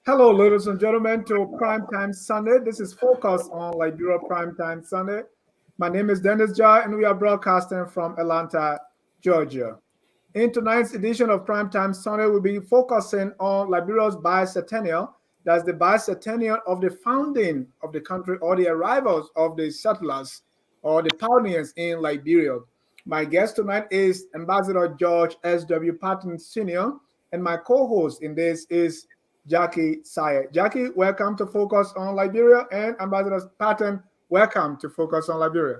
Hello, ladies and gentlemen, to Primetime Sunday. This is Focus on Liberia Primetime Sunday. My name is Dennis Jar, and we are broadcasting from Atlanta, Georgia. In tonight's edition of Primetime Sunday, we'll be focusing on Liberia's bicentennial. That's the bicentennial of the founding of the country or the arrivals of the settlers or the pioneers in Liberia. My guest tonight is Ambassador George S.W. Patten Sr., and my co-host in this is Jackie Saye. Jackie, welcome to Focus on Liberia, and Ambassador Patten, welcome to Focus on Liberia.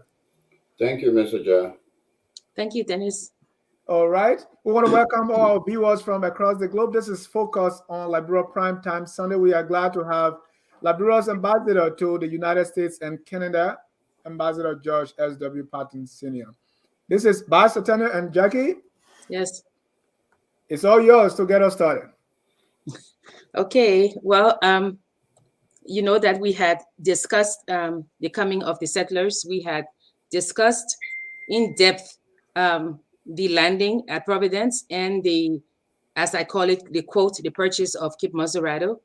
Thank you, Mr. Jar. Thank you, Dennis. All right. We want to welcome all our viewers from across the globe. This is Focus on Liberia Primetime Sunday. We are glad to have Liberia's ambassador to the United States and Canada, Ambassador George S.W. Patten Sr. This is Bicentennial, and Jackie, Yes. it's all yours to get us started. Okay. Well, you know that we had discussed the coming of the settlers. We had discussed in depth the landing at Providence and the, as I call it, the quote, the purchase of Cape Mazzarato.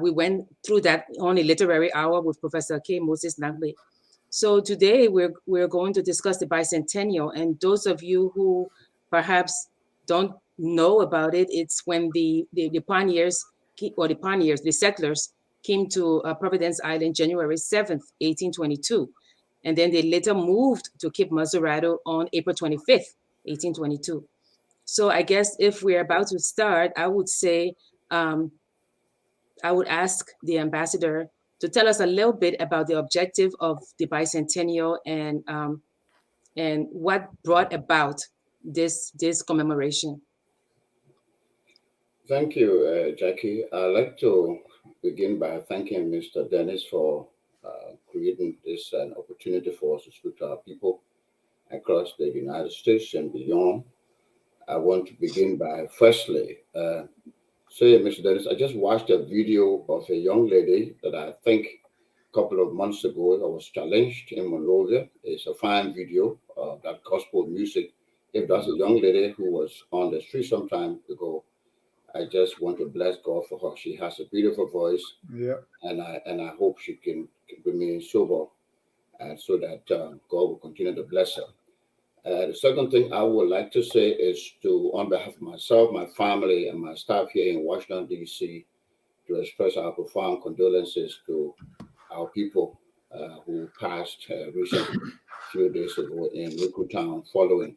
We went through that on a literary hour with Professor K. Moses Nagbe. So today we're going to discuss the bicentennial, and those of you who perhaps don't know about it, it's when the pioneers the settlers came to Providence Island January 7th, 1822, and then they later moved to Cape Mazzarato on April 25th, 1822. So I guess if we're about to start, I would say I would ask the ambassador to tell us a little bit about the objective of the bicentennial and what brought about this commemoration. Thank you, Jackie. I'd like to begin by thanking Mr. Dennis for creating this an opportunity for us to speak to our people across the United States and beyond. I want to begin by firstly say, Mr. Dennis, I just watched a video of a young lady that I think a couple of months ago I was challenged in Monrovia. It's a fine video of that gospel music. If that's a young lady who was on the street some time ago, I just want to bless God for her. She has a beautiful voice, Yeah. and I hope she can remain sober, so that God will continue to bless her. The second thing I would like to say is to, on behalf of myself, my family, and my staff here in Washington, D.C., to express our profound condolences to our people who passed recently, a few days ago in Town following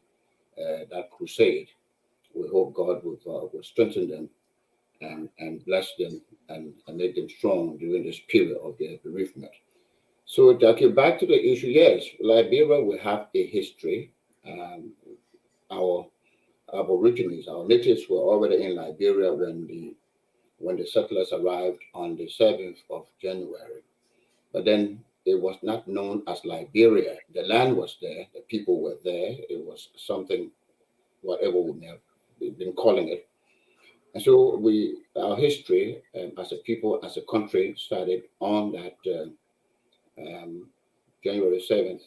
that crusade. We hope God will strengthen them and bless them and make them strong during this period of their bereavement. So, Jackie, back to the issue. Yes, Liberia will have a history. Um, our Aborigines, our natives were already in Liberia when the settlers arrived on the 7th of January. But then it was not known as Liberia. The land was there, the people were there. It was something, whatever we may have been calling it. And so our history as a people, as a country, started on that um, January 7th,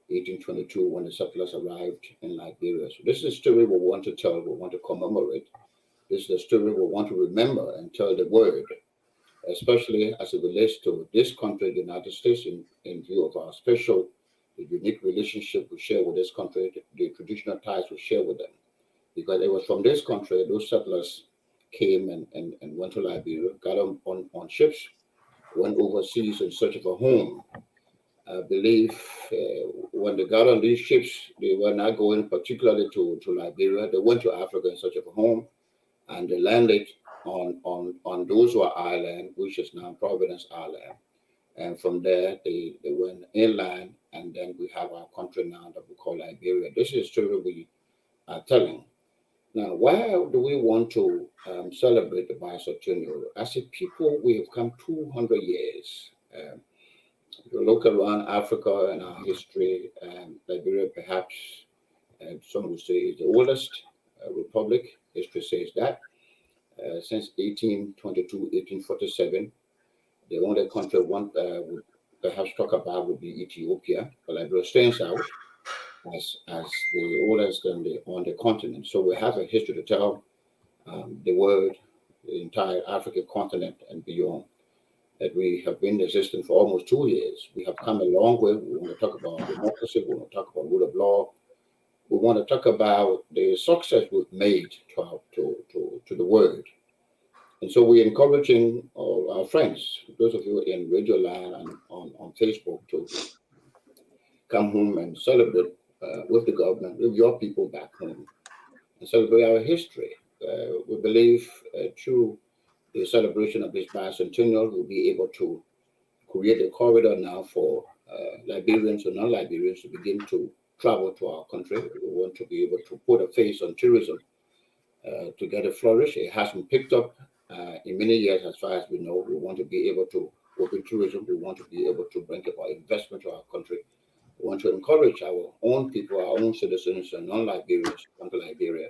1822, when the settlers arrived in Liberia. So this is a story we want to tell, we want to commemorate. This is the story we want to remember and tell the world, especially as it relates to this country, the United States, in view of our special, the unique relationship we share with this country, the traditional ties we share with them. Because it was from this country, those settlers came and went to Liberia, got on ships, went overseas in search of a home. I believe when they got on these ships, they were not going particularly to Liberia. They went to Africa in search of a home, and they landed on Dozua Island, which is now Providence Island. And from there, they went inland, and then we have our country now that we call Liberia. This is a story we are telling. Now, why do we want to celebrate the bicentennial? As a people, we have come 200 years. If you look around Africa and our history, Liberia perhaps, some would say, is the oldest republic. History says that. Since 1822, 1847, the only country one would perhaps talk about would be Ethiopia, but Liberia stands out as the oldest on the continent. So we have a history to tell the world, the entire African continent and beyond. That we have been existing for almost 2 years. We have come a long way. We want to talk about democracy. We want to talk about rule of law. We want to talk about the success we've made to the world. And so we're encouraging all our friends, those of you in Radio Land and on Facebook, to come home and celebrate with the government, with your people back home, and celebrate our history. We believe through the celebration of this bicentennial, we'll be able to create a corridor now for Liberians and non-Liberians to begin to travel to our country. We want to be able to put a face on tourism to get it flourish. It hasn't picked up in many years, as far as we know. We want to be able to open tourism. We want to be able to bring about investment to our country. We want to encourage our own people, our own citizens and non-Liberians to come to Liberia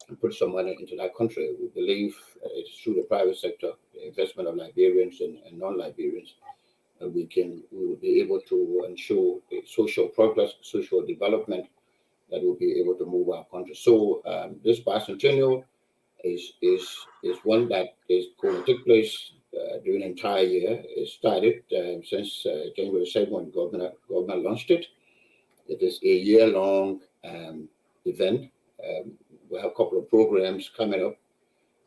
and put some money into that country. We believe it's through the private sector, the investment of Liberians and non-Liberians, we will be able to ensure social progress, social development that will be able to move our country. So this bicentennial is one that is going to take place during the entire year. It started since January 2nd when government launched it. It is a year-long event. We have a couple of programs coming up,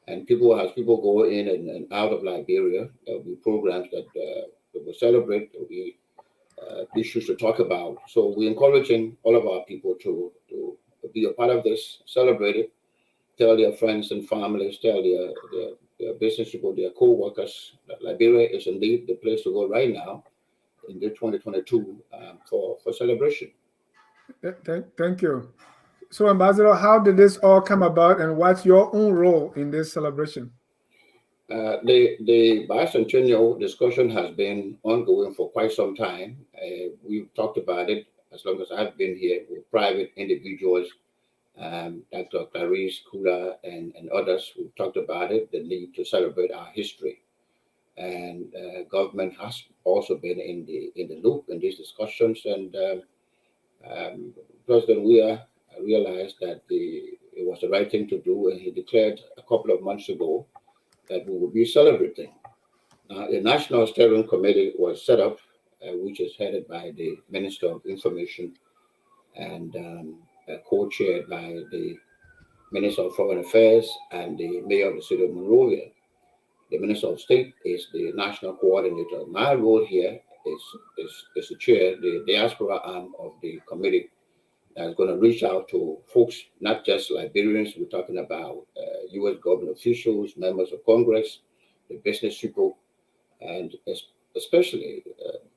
and as people go in and out of Liberia, there will be programs that will celebrate. There will be issues to talk about. So we're encouraging all of our people to be a part of this, celebrate it, tell their friends and families, tell their business people, their co-workers that Liberia is indeed the place to go right now in the 2022 for celebration. Thank you. So, Ambassador, how did this all come about, and what's your own role in this celebration? The bicentennial discussion has been ongoing for quite some time. We've talked about it as long as I've been here with private individuals, Dr. Clarice Kula and others. We've talked about it, the need to celebrate our history. And government has also been in the loop in these discussions. And President Weah realized that it was the right thing to do, and he declared a couple of months ago that we will be celebrating. The National Steering Committee was set up, which is headed by the Minister of Information and co-chaired by the Minister of Foreign Affairs and the Mayor of the City of Monrovia. The Minister of State is the national coordinator. My role here is to chair the diaspora arm of the committee that's going to reach out to folks, not just Liberians. We're talking about U.S. government officials, members of Congress, the business people, and especially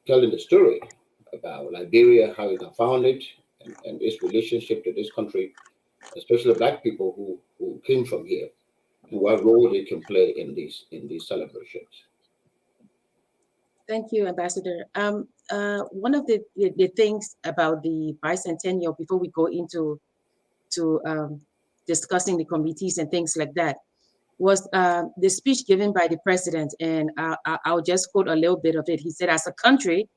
telling the story about Liberia, how it got founded, and its relationship to this country, especially Black people who came from here, and what role they can play in these celebrations. Thank you, Ambassador. One of the things about the bicentennial, before we go into discussing the committees and things like that, was the speech given by the president. And I'll just quote a little bit of it. He said, as a country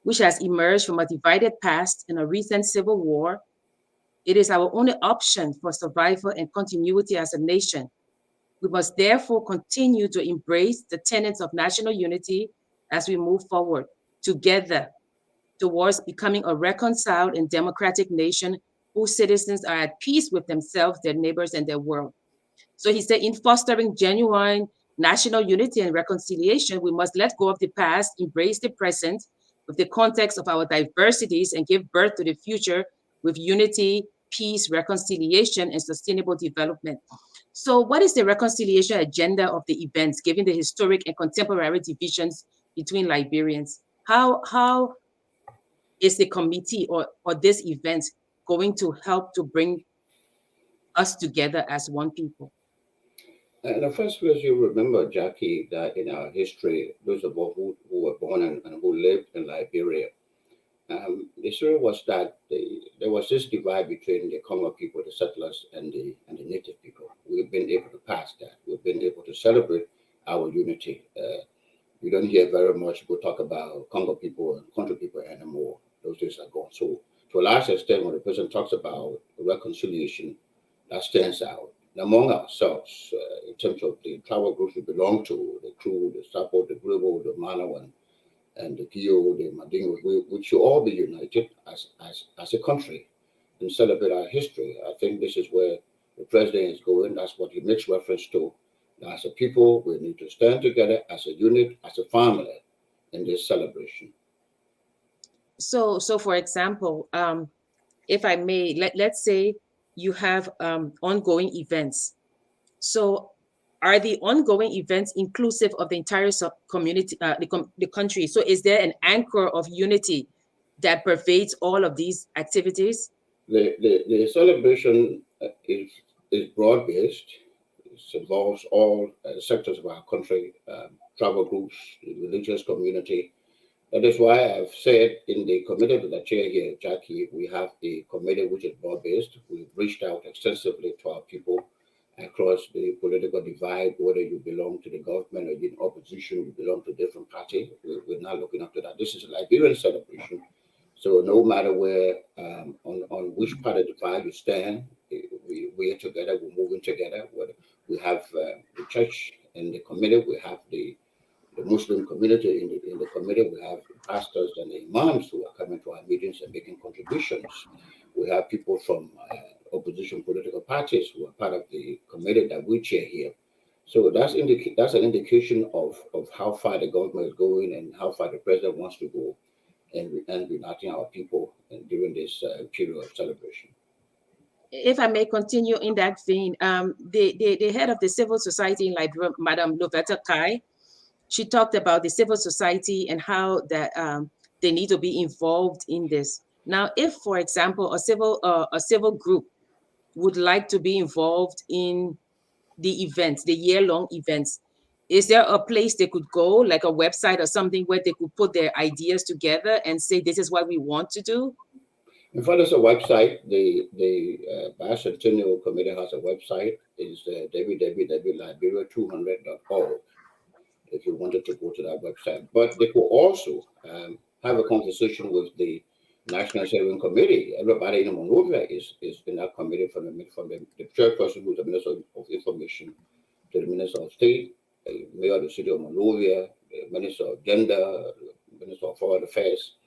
which has emerged from a divided past and a recent civil war, it is our only option for survival and continuity as a nation. We must therefore continue to embrace the tenets of national unity as we move forward together towards becoming a reconciled and democratic nation whose citizens are at peace with themselves, their neighbors, and their world. So he said, in fostering genuine national unity and reconciliation, we must let go of the past, embrace the present with the context of our diversities, and give birth to the future with unity, peace, reconciliation, and sustainable development. So what is the reconciliation agenda of the events, given the historic and contemporary divisions between Liberians? How is the committee or this event going to help to bring us together as one people? In the first place, you remember, Jackie, that in our history, those of us who were born and who lived in Liberia, the story was that there was this divide between the Congo people, the settlers, and the native people. We've been able to pass that. We've been able to celebrate our unity. We don't hear very much people talk about Congo people and country people anymore. Those days are gone. So to a large extent, when the person talks about reconciliation, that stands out among ourselves in terms of the tribal groups we belong to, the Kru, the Sapo, the Gribo, the Manawan, and the Kio, the Madingo, we should all be united as a country and celebrate our history. I think this is where the president is going. That's what he makes reference to. As a people, we need to stand together as a unit, as a family in this celebration. So for example, if I may, let's say you have ongoing events. So are the ongoing events inclusive of the entire community, the country? So is there an anchor of unity that pervades all of these activities? The celebration is broad-based. It involves all sectors of our country, tribal groups, the religious community. That is why I've said in the committee that I chair here, Jackie, we have a committee which is broad-based. We've reached out extensively to our people across the political divide, whether you belong to the government or you're in opposition, you belong to different parties. We're not looking up to that. This is a Liberian celebration. So no matter where, on which part of the divide you stand, we are together, we're moving together. We have the church in the committee, we have the Muslim community in the committee, we have pastors and imams who are coming to our meetings and making contributions. We have people from opposition political parties who are part of the committee that we chair here. So that's an indication of how far the government is going and how far the president wants to go and uniting our people during this period of celebration. If I may continue in that vein, the head of the civil society in Liberia, Madam Lovetta Kai, she talked about the civil society and how that they need to be involved in this. Now, if, for example, a civil group would like to be involved in the events, the year-long events, is there a place they could go, like a website or something, where they could put their ideas together and say, this is what we want to do? In fact, there's a website. The Bicentennial Committee has a website. It's www.liberia200.org. If you wanted to go to that website, but they could also have a conversation with the National Saving Committee. Everybody in Monrovia is in that committee, from the chairperson who's the Minister of Information to the Minister of State, the Mayor of the City of Monrovia, the Minister of Gender, the Minister of Foreign Affairs,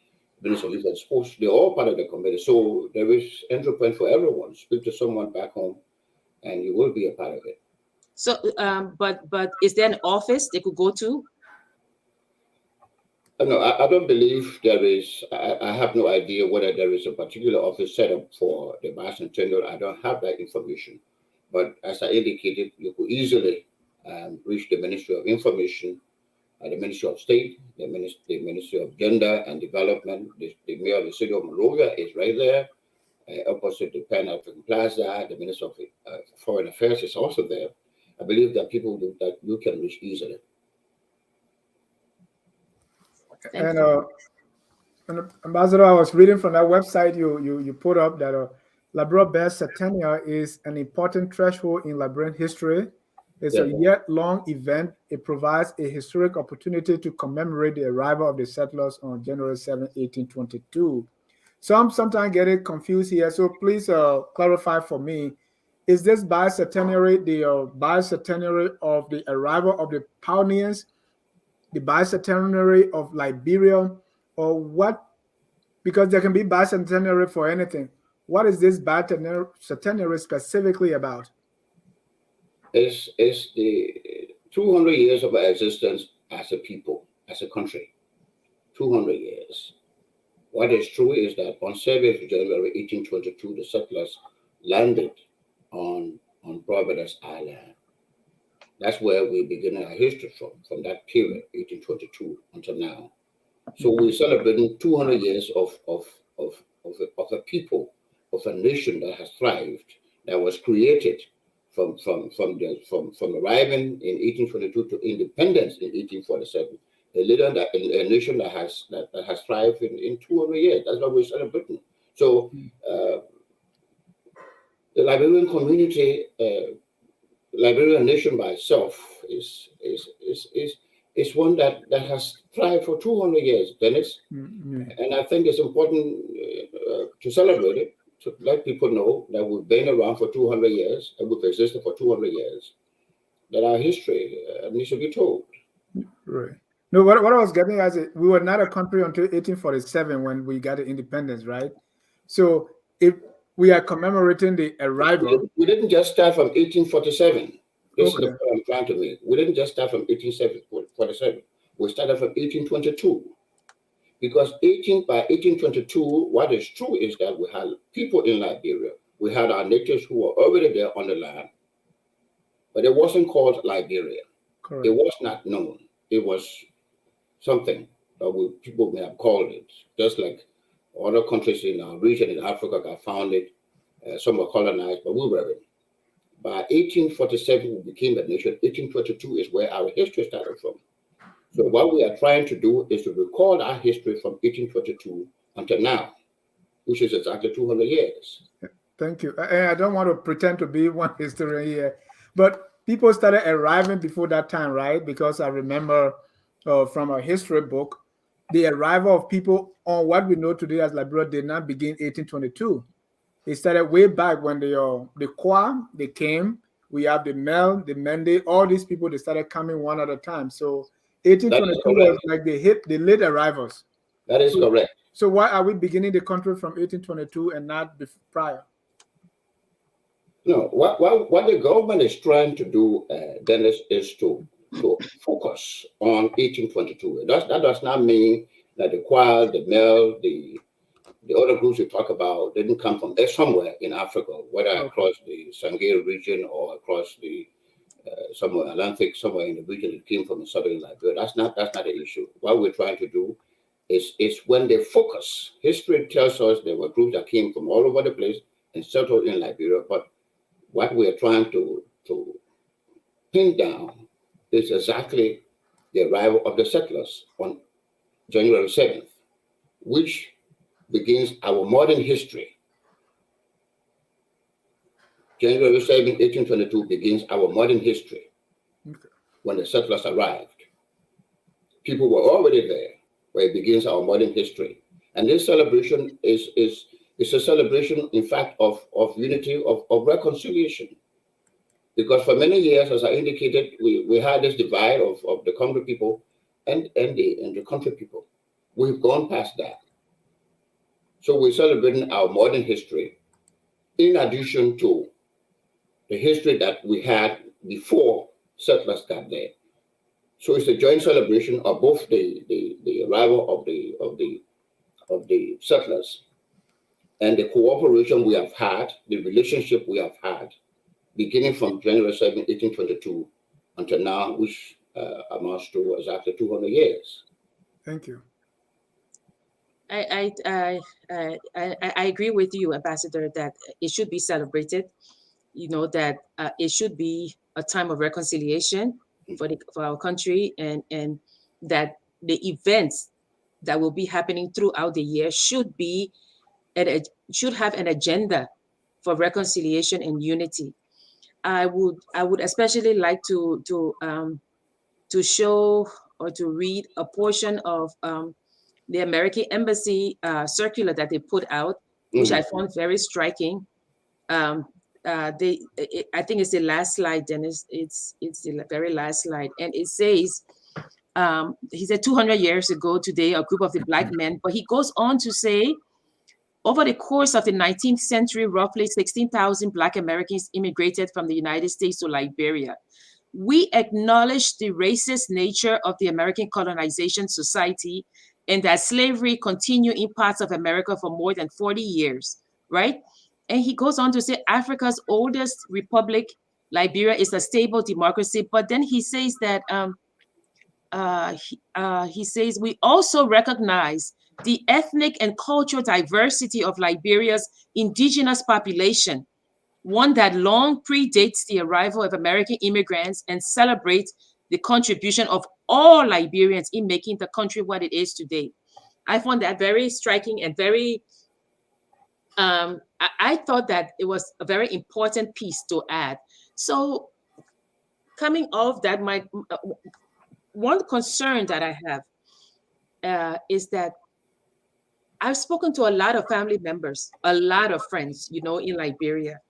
Minister of Youth and Sports. They're all part of the committee. So there is entry point for everyone. Speak to someone back home and you will be a part of it. So, but is there an office they could go to? No, I don't believe there is. I have no idea whether there is a particular office set up for the Bicentennial. I don't have that information. But as I indicated, you could easily reach the Ministry of Information, the Ministry of State, the Ministry of Gender and Development. The Mayor of the City of Monrovia is right there, opposite the Pan African Plaza. The Minister of Foreign Affairs is also there. I believe that people that you can reach easily. And Ambassador, I was reading from that website you put up that Liberia Bicentennial is an important threshold in Liberian history. It's a year-long event. It provides a historic opportunity to commemorate the arrival of the settlers on January 7, 1822. Some sometimes get it confused here, so please clarify for me. Is this bicentenary the bicentenary of the arrival of the pioneers, the bicentenary of Liberia, or what? Because there can be bicentenary for anything. What is this bicentenary specifically about? It's the 200 years of our existence as a people, as a country. 200 years. What is true is that on 7th of January 1822, the settlers landed on Providence Island. That's where we begin our history from that period, 1822 until now. So we're celebrating 200 years of a people, of a nation that has thrived, that was created from arriving in 1822 to independence in 1847. A nation that has thrived in 200 years. That's what we're celebrating. So the Liberian community, Liberian nation by itself is one that has thrived for 200 years, Dennis. Mm-hmm. And I think it's important to celebrate it, to let people know that we've been around for 200 years and we've existed for 200 years. that our history needs to be told. Right. No, what I was getting at is we were not a country until 1847 when we got the independence, right? So if we are commemorating the arrival. We didn't just start from 1847. This is the Okay. point I'm trying to make. We didn't just start from 1847. We started from 1822. Because by 1822, what is true is that we had people in Liberia. We had our natives who were already there on the land, but it wasn't called Liberia. Correct. It was not known. It was something that people may have called it, just like other countries in our region in Africa got founded. Some were colonized, but we weren't. By 1847, we became a nation. 1822 is where our history started from. So what we are trying to do is to record our history from 1822 until now, which is exactly 200 years. Thank you. I don't want to pretend to be one historian here, but people started arriving before that time, right? Because I remember from a history book, the arrival of people on what we know today as Liberia did not begin 1822. It started way back when the Kwa, they came. We have the Mel, the Mende, all these people, they started coming one at a time. So That is 1822 was correct. like the late arrivals. That is correct. So why are we beginning the country from 1822 and not prior? No, what the government is trying to do, Dennis, is to focus on 1822. That does not mean that the Kwa, the Mel, the other groups you talk about didn't come from somewhere in Africa, whether across the Sangir region or across the somewhere Atlantic, somewhere in the region it came from in southern Liberia. That's not the issue. What we're trying to do is when they focus. History tells us there were groups that came from all over the place and settled in Liberia, but what we are trying to pin down is exactly the arrival of the settlers on January 7th, which begins our modern history. January 7th, 1822 begins our modern history. Okay. When the settlers arrived. People were already there, where it begins our modern history. And this celebration is a celebration, in fact, of unity, of reconciliation. Because for many years, as I indicated, we had this divide of the country people and the country people. We've gone past that. So we're celebrating our modern history in addition to the history that we had before settlers got there. So it's a joint celebration of both the arrival of the settlers and the cooperation we have had, the relationship we have had, beginning from January 7, 1822 until now, which amounts to exactly 200 years. Thank you. I agree with you, Ambassador, that it should be celebrated. You know that it should be a time of reconciliation for our country, and that the events that will be happening throughout the year should be should have an agenda for reconciliation and unity. I would especially like to show or to read a portion of the American Embassy circular that they put out, which I found very striking. I think it's the last slide, Dennis. It's the very last slide, and it says, he said 200 years ago today, a group of the Black men, but he goes on to say, over the course of the 19th century, roughly 16,000 Black Americans immigrated from the United States to Liberia. We acknowledge the racist nature of the American colonization society and that slavery continued in parts of America for more than 40 years, right? And he goes on to say Africa's oldest republic, Liberia, is a stable democracy. But then he says that he says we also recognize the ethnic and cultural diversity of Liberia's indigenous population, one that long predates the arrival of American immigrants, and celebrates the contribution of all Liberians in making the country what it is today. I found that very striking and very, I thought that it was a very important piece to add. So coming off that, my one concern that I have is that I've spoken to a lot of family members, a lot of friends, in Liberia.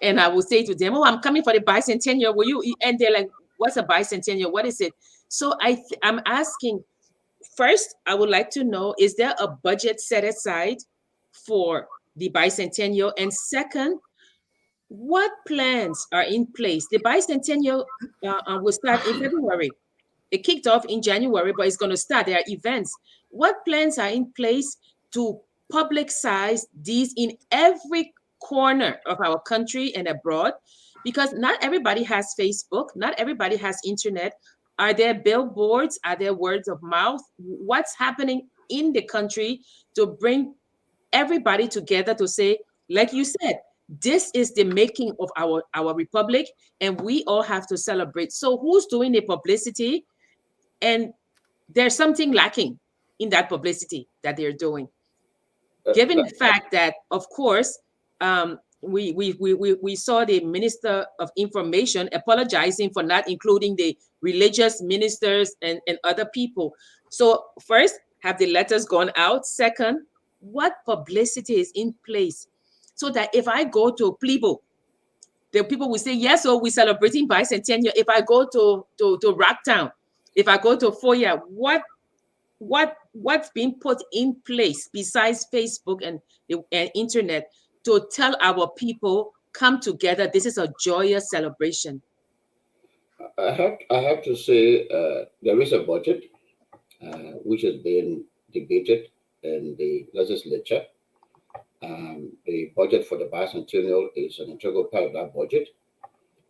And I will say to them, "Oh, I'm coming for the bicentennial. Will you?" And they're like, what's a bicentennial? What is it? So I'm asking, first, I would like to know, is there a budget set aside for the bicentennial? And second, what plans are in place? The bicentennial will start in February. It kicked off in January, but it's going to start. There are events. What plans are in place to publicize these in every corner of our country and abroad? Because not everybody has Facebook, not everybody has internet. Are there billboards? Are there words of mouth? What's happening in the country to bring everybody together to say, like you said, this is the making of our republic, and we all have to celebrate. So who's doing the publicity? And there's something lacking in that publicity that they're doing, given the fact that, of course, we saw the Minister of Information apologizing for not including the religious ministers and other people. So first, have the letters gone out? Second, what publicity is in place so that if I go to Plebo, the people will say, yes, so we're celebrating bicentennial. If I go to Rocktown, if I go to Foya, what's being put in place besides Facebook and internet to tell our people, come together, this is a joyous celebration? I have to say there is a budget which has been debated in the legislature. The budget for the bicentennial is an integral part of that budget.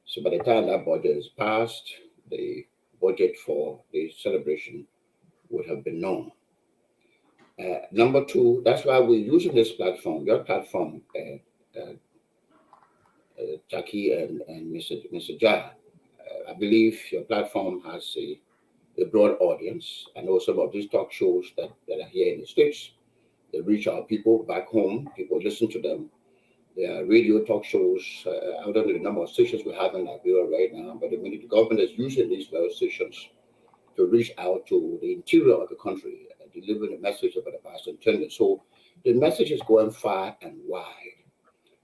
So by the time that budget is passed, the budget for the celebration would have been known. Number two, that's why we're using this platform, your platform, Jackie and Mr. Jai. I believe your platform has a broad audience. I know some of these talk shows that are here in the States, they reach our people back home, people listen to them. There are radio talk shows. I don't know the number of stations we have in Liberia right now, but the government is using these various stations to reach out to the interior of the country and deliver the message about the bicentennial. So the message is going far and wide.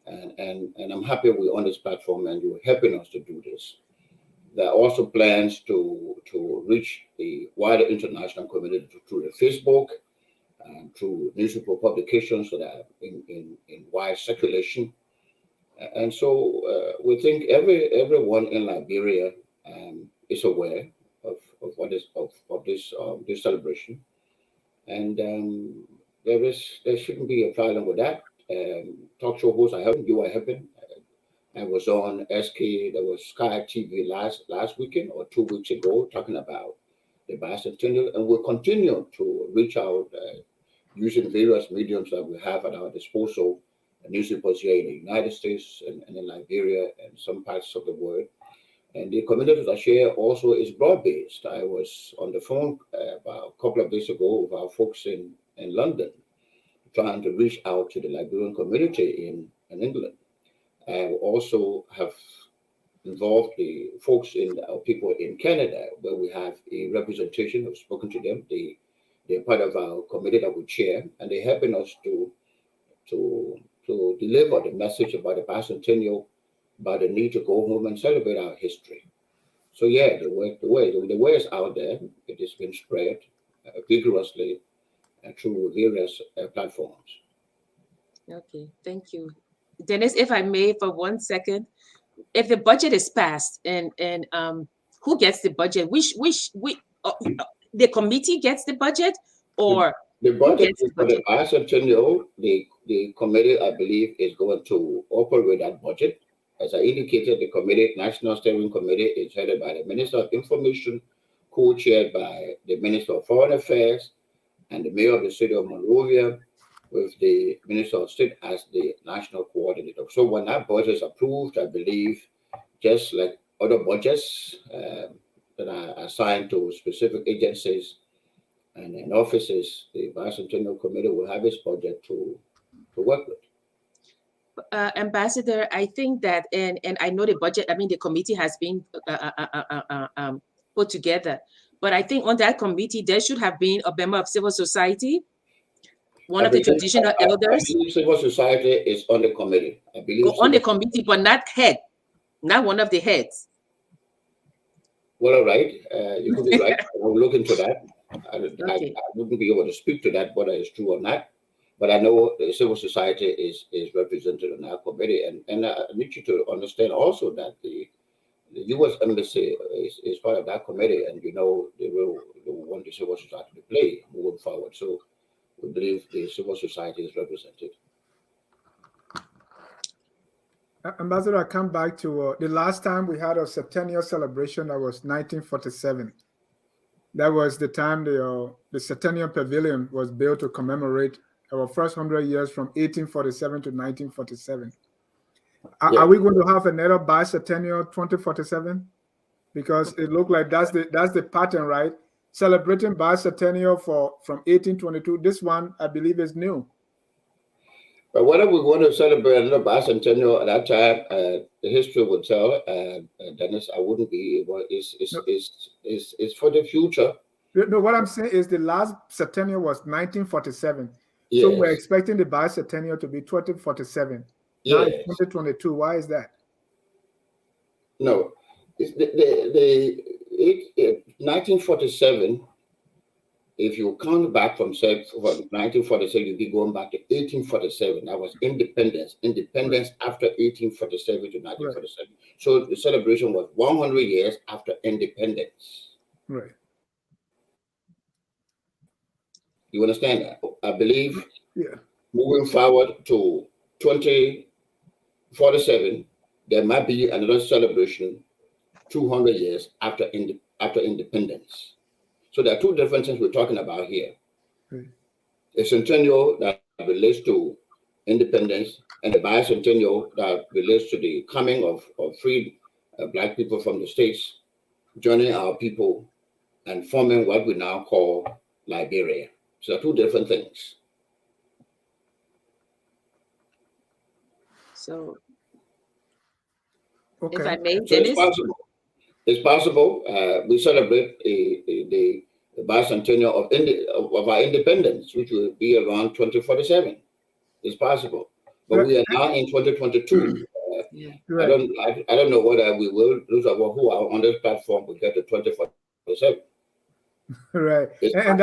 And I'm happy we're on this platform and you're helping us to do this. There are also plans to reach the wider international community through the Facebook, through newspaper publications that are in wide circulation. And so we think everyone in Liberia is aware of what is of this celebration, and there shouldn't be a problem with that. Talk show hosts are helping. You are helping. I was on SK. There was Sky TV last weekend or 2 weeks ago talking about the bicentennial, and we'll continue to reach out using various mediums that we have at our disposal. Newspapers here in the United States and in Liberia and some parts of the world. And the community that share also is broad-based. I was on the phone about a couple of days ago with our folks in London, trying to reach out to the Liberian community in England. I also have involved the folks our people in Canada, where we have a representation. I've spoken to them. They're part of our committee that we chair, and they're helping us to deliver the message about the bicentennial, about the need to go home and celebrate our history. So yeah, the word is out there. It has been spread vigorously through various platforms. Okay, thank you. Dennis, if I may, for 1 second, if the budget is passed and who gets the budget? The committee gets the budget, or the budget for the bicentennial? The committee, I believe, is going to operate that budget. As I indicated, the National Steering Committee is headed by the Minister of Information, co-chaired by the Minister of Foreign Affairs and the Mayor of the City of Monrovia, with the Minister of State as the national coordinator. So when that budget is approved, I believe, just like other budgets that are assigned to specific agencies and offices, the Bicentennial Committee will have its budget to work with. Ambassador, I think that, and I know the budget, the committee has been put together, but I think on that committee, there should have been a member of civil society, one of the traditional elders. I believe civil society is on the committee. I believe on the committee, but not one of the heads. Well, all right. You could be right. I'll look into that. Okay. I wouldn't be able to speak to that, whether it's true or not. But I know the civil society is represented on our committee. And I need you to understand also that the U.S. Embassy is part of that committee, and you know they will want the civil society to play moving forward. So we believe the civil society is represented. Ambassador, I come back to the last time we had a centennial celebration. That was 1947. That was the time the Centennial Pavilion was built to commemorate our first 100 years from 1847 to 1947. Yeah. Are we going to have another bicentennial 2047? Because it looked like that's the pattern, right? Celebrating bicentennial from 1822. This one, I believe, is new. But whether we want to celebrate another bicentennial at that time, the history would tell. Dennis, I wouldn't be able. It's for the future. No, what I'm saying is the last centennial was 1947. Yes. So we're expecting the bicentennial to be 2047. Now Yes. it's 2022. Why is that? No, it's 1947. If you count back from 1947, you'd be going back to 1847. That was independence. Independence after 1847 to 1947. Right. So the celebration was 100 years after independence. Right. You understand that? I believe. Yeah. Moving forward to 2047, there might be another celebration 200 years after independence. So there are two different things we're talking about here. A centennial that relates to independence and a bicentennial that relates to the coming of free Black people from the States, joining our people and forming what we now call Liberia. So there are two different things. So, okay. If I may, so Dennis? it's possible. It's possible. We celebrate the bicentennial of our independence, which will be around 2047. It's possible, but we are now in 2022. Right. I don't know whether we will. Those of us who are on this platform will get to 2047. Right, and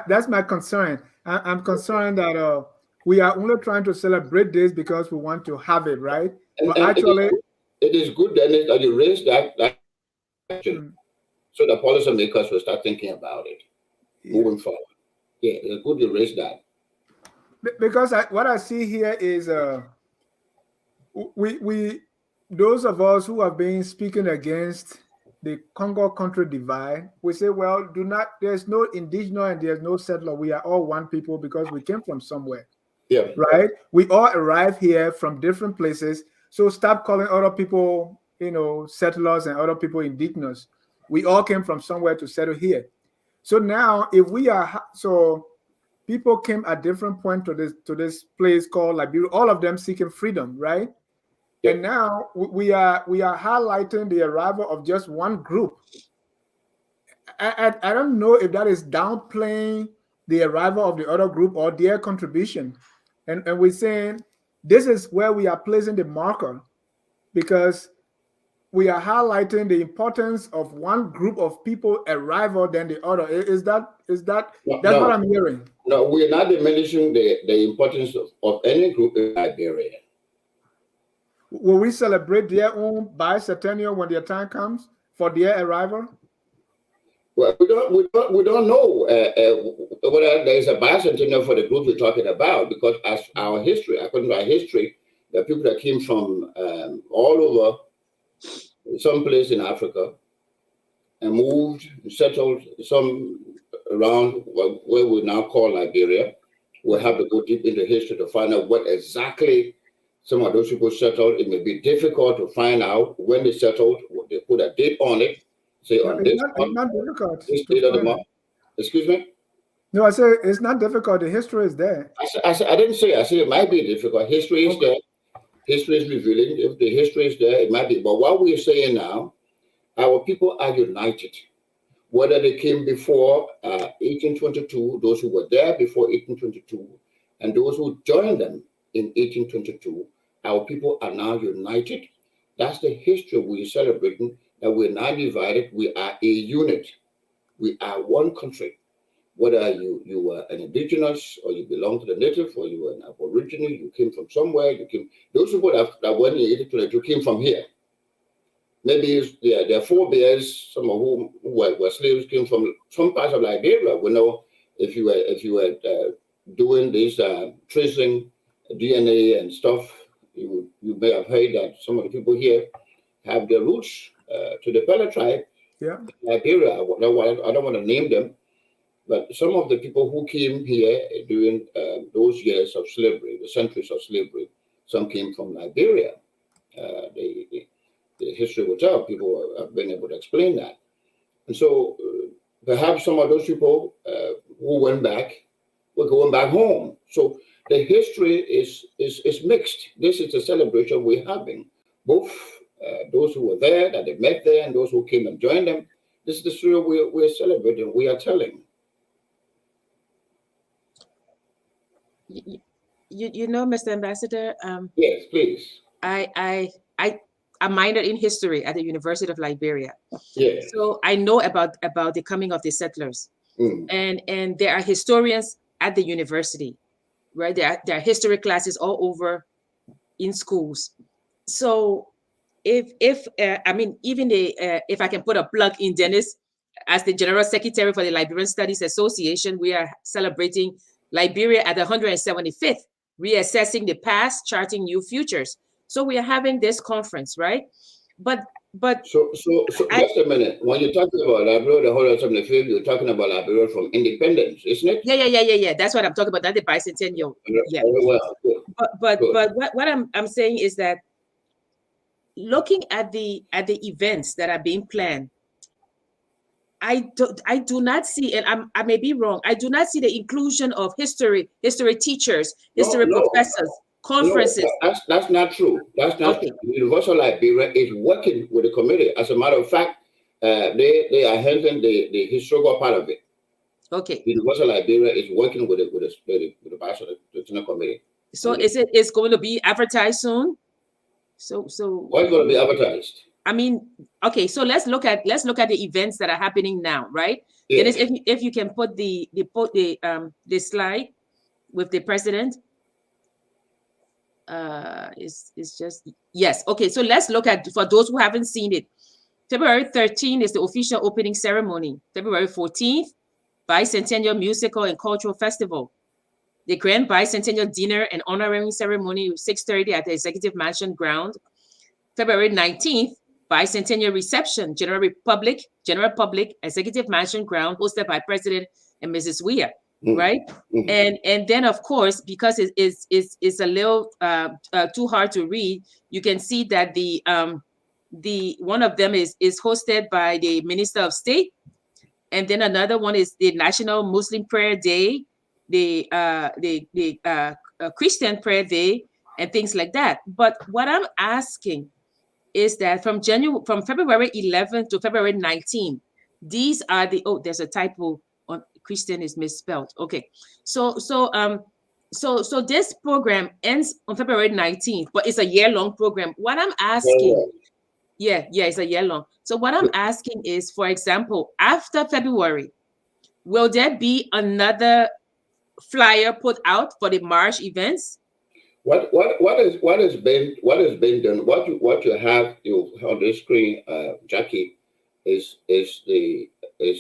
that's my concern. I'm concerned that we are only trying to celebrate this because we want to have it, right? But actually, it is good that you raise that question, so the policymakers will start thinking about it moving forward. Yeah, it's good you raise that. Because what I see here is we those of us who have been speaking against the Congo country divide, we say, well, there's no indigenous and there's no settler. We are all one people because we came from somewhere. Yeah. Right? We all arrived here from different places. So stop calling other people, settlers and other people indigenous. We all came from somewhere to settle here. So now if people came at different points to this place called Liberia, all of them seeking freedom, right? Yep. And now we are highlighting the arrival of just one group. I don't know if that is downplaying the arrival of the other group or their contribution. And we're saying this is where we are placing the marker, because we are highlighting the importance of one group of people arrival than the other. Is that what I'm hearing? No, we're not diminishing the importance of any group in Liberia. Will we celebrate their own bicentennial when their time comes for their arrival? Well, we don't know whether there is a bicentennial for the group we're talking about, because as our history, according to our history, the people that came from all over some place in Africa and moved, settled some around where we now call Liberia. We'll have to go deep into history to find out what exactly some of those people settled. It may be difficult to find out when they settled. They put a date on it. Say on this month, not difficult. this date of the month. Excuse me? No, I say it's not difficult. The history is there. I didn't say. I said it might be difficult. History is there. History is revealing. If the history is there, it might be. But what we are saying now, our people are united. Whether they came before 1822, those who were there before 1822, and those who joined them in 1822, our people are now united. That's the history we're celebrating, that we're not divided. We are a unit. We are one country. Whether you were an indigenous, or you belong to the native, or you were an aborigine, you came from somewhere, those people that went into you came from here. Maybe their forebears, some of whom were slaves, came from some parts of Liberia. We know if you were doing this tracing DNA and stuff, you may have heard that some of the people here have their roots to the Pele tribe. Yeah. Liberia. I don't want to name them, but some of the people who came here during those years of slavery, the centuries of slavery, some came from Liberia. The history will tell. People have been able to explain that. And so perhaps some of those people who went back were going back home. So the history is mixed. This is a celebration we're having. Both those who were there, that they met there, and those who came and joined them. This is the story we're celebrating, we are telling. You know, Mr. Ambassador. Yes, please. I minored in history at the University of Liberia. Yes. So I know about the coming of the settlers. And there are historians at the university, right? There are history classes all over in schools. So if I mean, even if I can put a plug in, Dennis, as the General Secretary for the Liberian Studies Association, we are celebrating Liberia at the 175th, reassessing the past, charting new futures. So we are having this conference, right? But so just a minute. When you're talking about Liberia, the 175th, you're talking about Liberia from independence, isn't it? Yeah. That's what I'm talking about. Not the bicentennial. Yeah. Well, but what I'm saying is that looking at the events that are being planned, I do not see, and I may be wrong, I do not see the inclusion of history teachers, history professors, conferences. No, that's not true. That's not okay. true. Universal Liberia is working with the committee. As a matter of fact, they are handling the historical part of it. Okay. Universal Liberia is working with the Bicentennial committee. So it's going to be advertised soon? So what's going to be advertised? I mean, okay, so let's look at the events that are happening now, right? Yes. Dennis, if you can put the slide with the president. It's just, yes. Okay, so let's look at, for those who haven't seen it, February 13th is the official opening ceremony. February 14th, Bicentennial Musical and Cultural Festival. The Grand Bicentennial Dinner and Honorary Ceremony at 6:30 at the Executive Mansion ground. February 19th, Bicentennial Reception, General Public, Executive Mansion ground, hosted by President and Mrs. Weah. Right. And then, of course, because it's a little too hard to read, you can see that the one of them is hosted by the Minister of State, and then another one is the National Muslim Prayer Day, the Christian Prayer Day, and things like that. But what I'm asking is that from February 11th to February 19th, these are there's a typo. On Christian is misspelled. Okay, so this program ends on February 19th, but it's a year-long program. What I'm asking, it's a year-long. So what I'm asking is, for example, after February, will there be another flyer put out for the March events? What has been done? What you have on the screen, Jackie, is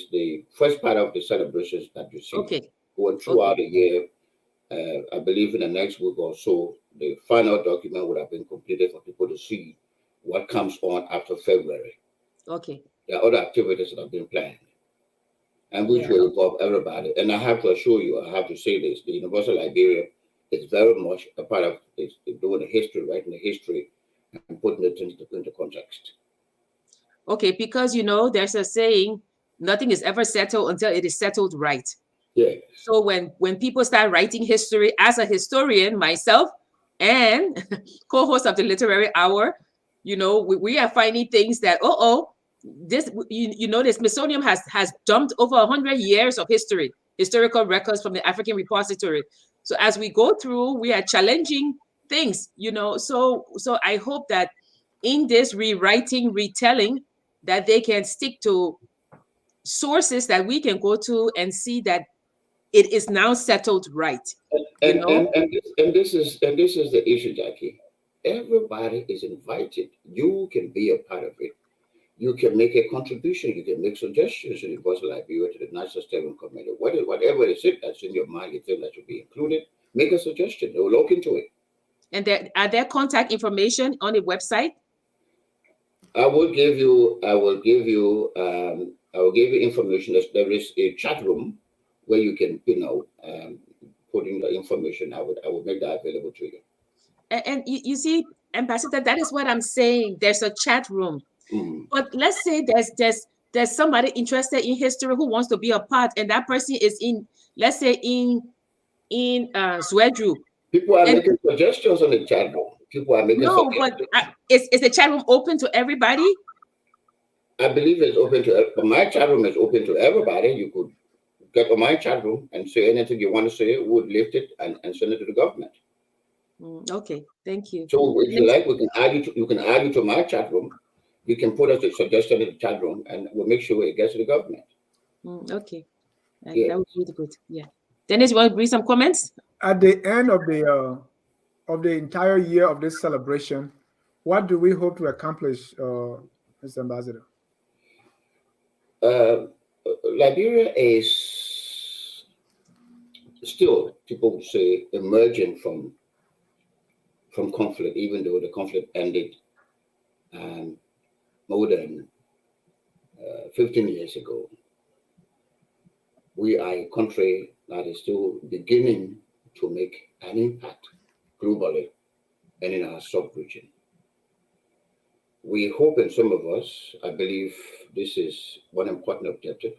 the first part of the celebrations that you see. Okay. Going throughout the year. I believe in the next week or so, the final document would have been completed for people to see what comes on after February. Okay. There are other activities that have been planned, and which will involve everybody. And I have to assure you, I have to say this: the Universal Liberia is very much a part of this, doing the history, writing the history, and putting it into context. Okay, because there's a saying, nothing is ever settled until it is settled right. Yeah. So when people start writing history, as a historian myself and co-host of the Literary Hour, we are finding things that this the Smithsonian has dumped over 100 years of historical records from the African repository. So as we go through, we are challenging things, So I hope that in this rewriting, retelling, that they can stick to sources that we can go to and see that it is now settled right. And this is the issue, Jackie. Everybody is invited. You can be a part of it. You can make a contribution. You can make suggestions to the Voice of Liberia, to the National Steering Committee. Whatever it is that's in your mind, you think that should be included. Make a suggestion. They will look into it. And are there contact information on the website? I will give you information. There is a chat room where you can, put in the information. I will make that available to you. And you see, Ambassador, that is what I'm saying. There's a chat room. But let's say there's somebody interested in history who wants to be a part, and that person is in, let's say, in Zwedru. People are making suggestions on the chat room. People are making suggestions. But is the chat room open to everybody? I believe it's open to, but my chat room is open to everybody. You could get on my chat room and say anything you want to say. We would lift it and send it to the government. Okay, thank you. So if you like, we can add you to my chat room. You can put us a suggestion in the chat room, and we'll make sure it gets to the government. Okay, that would be really good. Yeah. Dennis, you want to bring some comments? At the end of the entire year of this celebration, what do we hope to accomplish, Mr. Ambassador? Liberia is still, people would say, emerging from conflict, even though the conflict ended more than 15 years ago. We are a country that is still beginning to make an impact globally and in our sub-region. We hope, and some of us, I believe this is one important objective,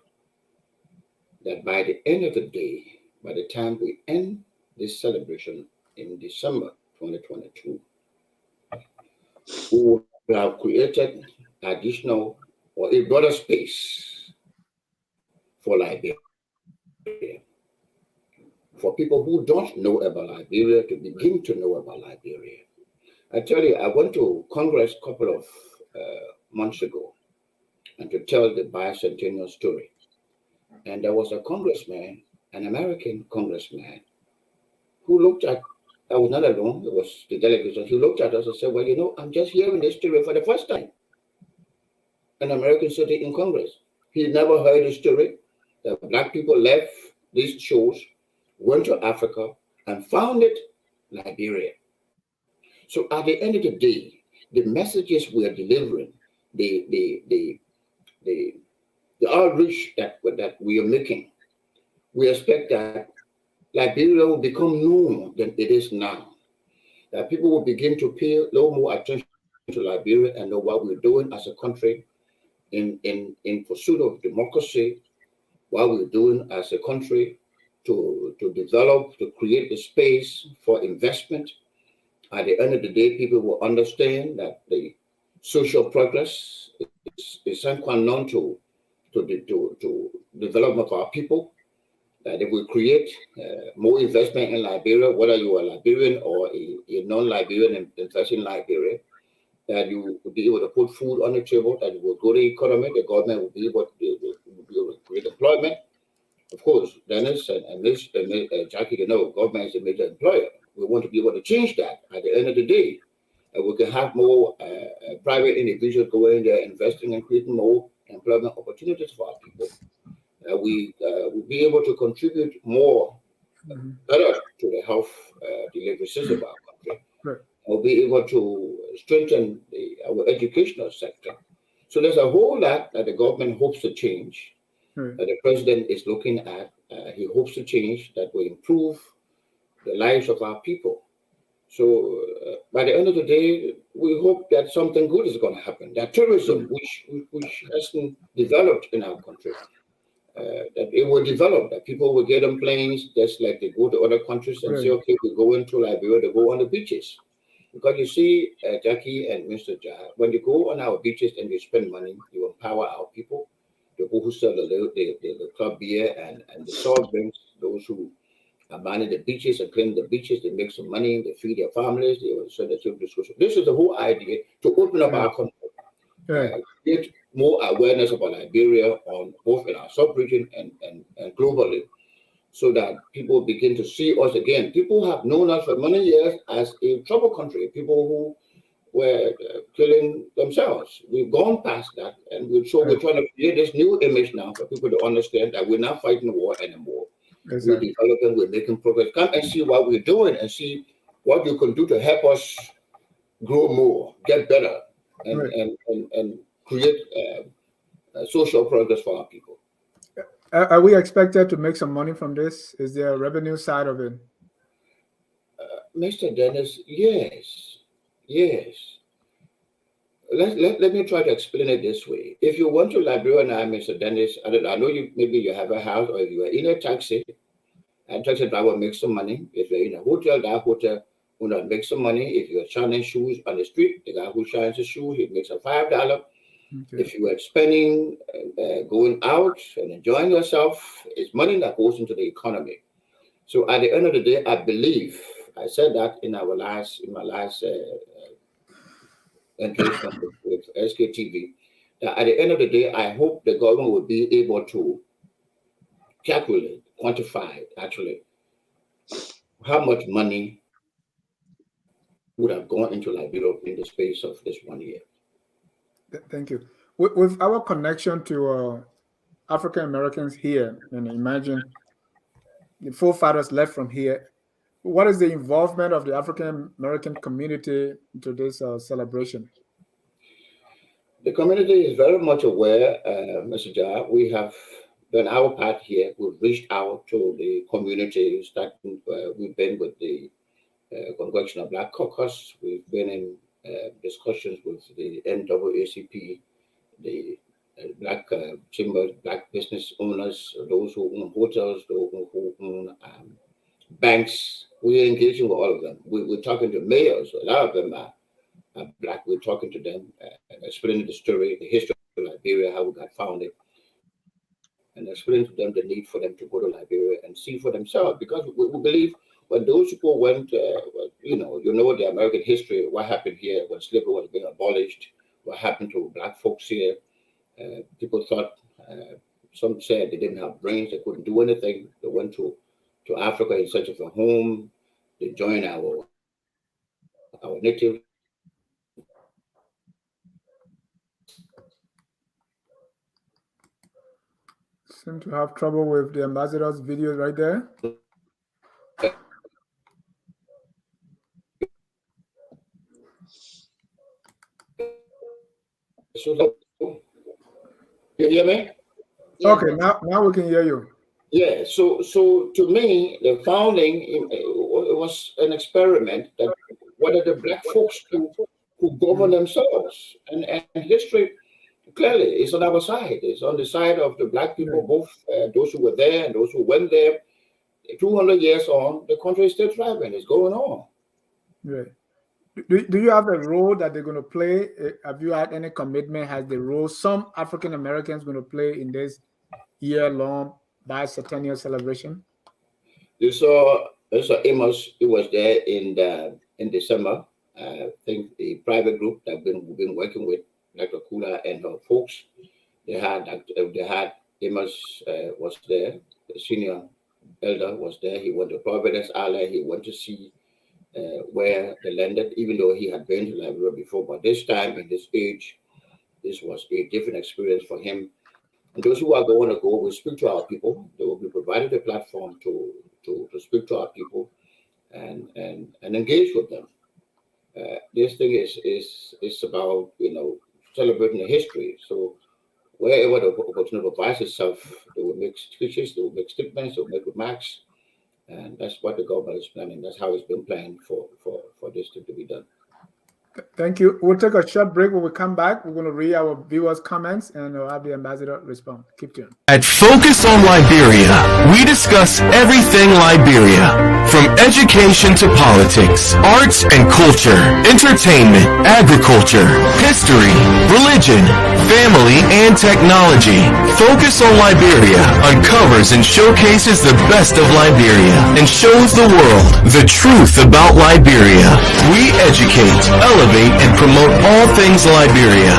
that by the end of the day, by the time we end this celebration in December 2022, we will have created additional or a broader space for Liberia, for people who don't know about Liberia to begin to know about Liberia. I tell you, I went to Congress a couple of months ago and to tell the Bicentennial story. And there was a congressman, an American congressman, who looked at, I was not alone, it was the delegation, he looked at us and said, well, I'm just hearing this story for the first time. An American sitting in Congress. He never heard the story that Black people left these shores, went to Africa, and founded Liberia. So at the end of the day, the messages we are delivering, the outreach that we are making, we expect that Liberia will become known than it is now. That people will begin to pay a little more attention to Liberia and know what we're doing as a country in pursuit of democracy, what we're doing as a country to develop, to create the space for investment. At the end of the day, people will understand that the social progress is sine qua non to development of our people. That if we create more investment in Liberia, whether you are Liberian or a non-Liberian investing in Liberia, that you will be able to put food on the table, that will grow the economy, the government will be able to create employment. Of course, Dennis and Jackie, government is a major employer. We want to be able to change that at the end of the day. We can have more private individuals going there, investing and creating more employment opportunities for our people. We will be able to contribute more better to the health delivery system of our country. Right. We'll be able to strengthen our educational sector. So there's a whole lot that the government hopes to change, that the president is looking at. He hopes to change that will improve the lives of our people. So by the end of the day, we hope that something good is going to happen. That tourism, which hasn't developed in our country, that it will develop, that people will get on planes just like they go to other countries and say, okay, we go into Liberia to go on the beaches. Because you see, Jackie and Mr. Jah, when you go on our beaches and you spend money, you empower our people, the people who sell the club beer and the soft drinks, those who are manning the beaches and clean the beaches, they make some money, they feed their families, they send their children to school. So this is the whole idea, to open up our country, create more awareness about Liberia on both in our sub-region and globally, so that people begin to see us again. People have known us for many years as a trouble country, people who were killing themselves. We've gone past that, and we're trying to create this new image now for people to understand that we're not fighting war anymore. Exactly. We're developing, we're making progress. Come and see what we're doing and see what you can do to help us grow more, get better, and create social progress for our people. Are we expected to make some money from this? Is there a revenue side of it? Mr. Dennis, yes. Let me try to explain it this way. If you went to Liberia now, Mr. Dennis, I know maybe you have a house, or if you are in a taxi, and taxi driver makes some money. If you're in a hotel, that hotel will not make some money. If you're shining shoes on the street, the guy who shines the shoe, he makes a $5. Okay. If you are spending, going out and enjoying yourself, it's money that goes into the economy. So at the end of the day, I believe, I said that in my last engagement with SKTV, that at the end of the day, I hope the government will be able to calculate, quantify actually how much money would have gone into Liberia in the space of this 1 year. Thank you. With our connection to African Americans here, and imagine the forefathers left from here, what is the involvement of the African American community into this celebration? The community is very much aware, Mr. Jar. We have done our part here. We've reached out to the community. We've been with the Congressional Black Caucus. We've been in discussions with the NAACP, the Black Chambers, Black business owners, those who own hotels, those who own banks. We're engaging with all of them. We're talking to mayors. A lot of them are Black. We're talking to them and explaining the story, the history of Liberia, how we got founded, and explaining to them the need for them to go to Liberia and see for themselves. Because we believe when those people went, you know the American history, what happened here when slavery was being abolished, what happened to Black folks here. People thought, some said they didn't have brains, they couldn't do anything. They went to Africa in search of a home. They joined our native. Seem to have trouble with the ambassador's video right there. You hear me? Okay, now we can hear you. Yeah, so to me, the founding it was an experiment that whether the Black folks could govern themselves, and history clearly is on our side. It's on the side of the Black people, both those who were there and those who went there. 200 years on, the country is still thriving. It's going on. Right. Do you have a role that they're going to play? Have you had any commitment? Has the role some African Americans going to play in this year-long bicentennial celebration? You saw Amos. He was there in December. I think the private group that we've been working with, Dr. Kula and her folks, they had Amos was there. The senior elder was there. He went to Providence Island. He went to see where they landed, even though he had been to Liberia before. But this time, in this age, this was a different experience for him. And those who are going to go will speak to our people. They will be provided a platform to speak to our people and engage with them. This thing is about celebrating the history. So wherever the opportunity provides itself, they will make speeches, they will make statements, they will make remarks. And that's what the government is planning. That's how it's been planned for this to be done. Thank you. We'll take a short break. When we come back, we're going to read our viewers' comments and we'll have the ambassador respond. Keep tuned. At Focus on Liberia, we discuss everything Liberia, from education to politics, arts and culture, entertainment, agriculture, history, religion, family, and technology. Focus on Liberia uncovers and showcases the best of Liberia and shows the world the truth about Liberia. We educate, elevate, and promote all things Liberia.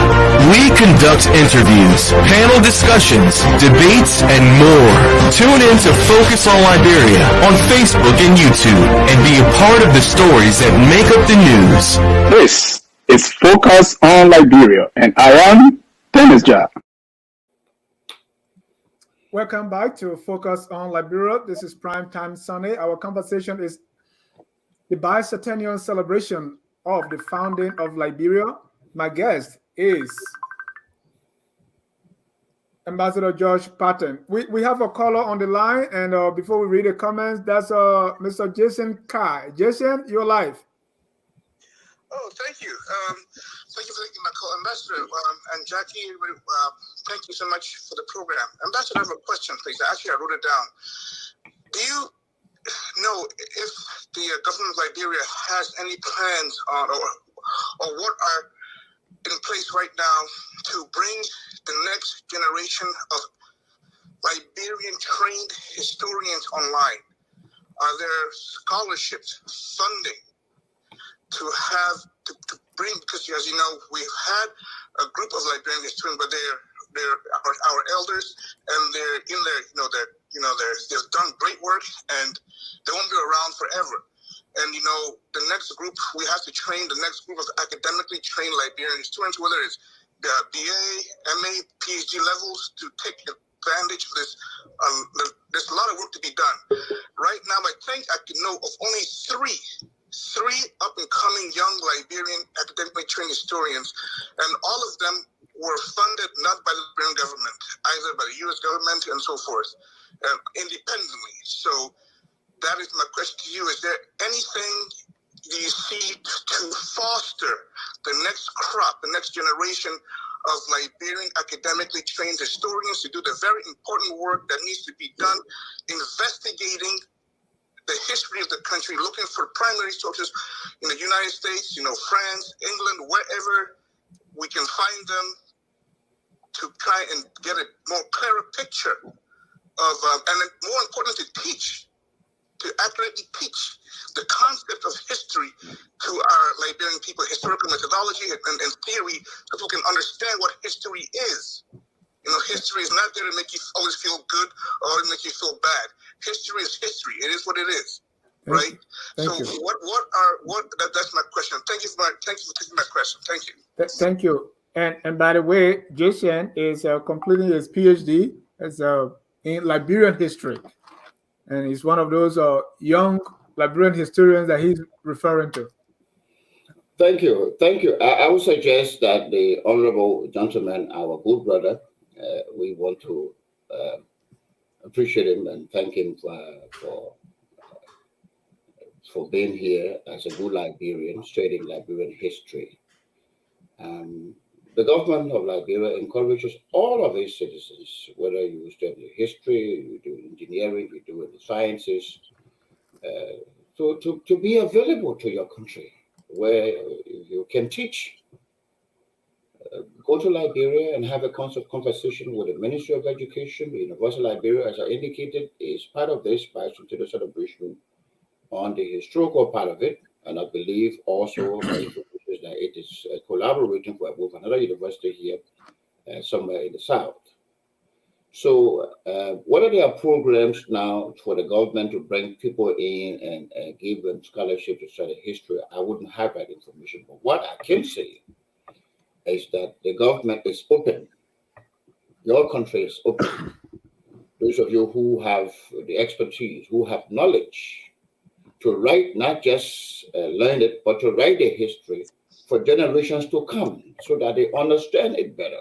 We conduct interviews, panel discussions, debates, and more. Tune in to Focus on Liberia on Facebook and YouTube and be a part of the stories that make up the news. This is Focus on Liberia, and I am Dennis Jar. Welcome back to Focus on Liberia. This is Primetime Sunday. Our conversation is the Bicentennial celebration of the founding of Liberia. My guest is Ambassador George Patten. We have a caller on the line, and before we read the comments, that's Mr. Jason Kai. Jason, you're live. Oh, thank you. Thank you for taking my call, Ambassador. And Jackie, thank you so much for the program. Ambassador, I have a question, please. Actually, I wrote it down. Do you know if the government of Liberia has any plans on or what are in place right now to bring the next generation of Liberian trained historians online? Are there scholarships, funding to bring, because as you know, we've had a group of Liberian historians, but they're our elders, and they're in there, they've done great work, and they won't be around forever. And the next group, we have to train the next group of academically trained Liberian historians, whether it's the BA, MA, PhD levels, to take advantage of this. There's a lot of work to be done. Right now, I think I can know of only three up-and-coming young Liberian academically trained historians, and all of them were funded not by the Liberian government, either by the U.S. government and so forth, independently. So that is my question to you. Is there anything you see to foster the next crop, the next generation of Liberian academically trained historians to do the very important work that needs to be done, investigating the history of the country, looking for primary sources in the United States, France, England, wherever we can find them, to try and get a more clearer picture of, and more important, to accurately teach the concept of history to our Liberian people, historical methodology and theory, so people can understand what history is. History is not there to make you always feel good or to make you feel bad. History is history. It is what it is, right? Thank you. That's my question. Thank you for taking my question. Thank you. Thank you. And by the way, Jason is completing his PhD in Liberian history, and he's one of those young Liberian historians that he's referring to. Thank you. I would suggest that the honorable gentleman, our good brother, we want to appreciate him and thank him for being here as a good Liberian, studying Liberian history. The government of Liberia encourages all of its citizens, whether you study history, you do engineering, you do the sciences, to be available to your country, where you can teach. Go to Liberia and have a conversation with the Ministry of Education. The University of Liberia, as I indicated, is part of this bicentennial celebration on the historical part of it. And I believe also that it is collaborating with another university here somewhere in the South. So whether there are programs now for the government to bring people in and give them scholarship to study history, I wouldn't have that information. But what I can say is that the government is open. Your country is open. Those of you who have the expertise, who have knowledge to write, not just learn it, but to write the history for generations to come so that they understand it better.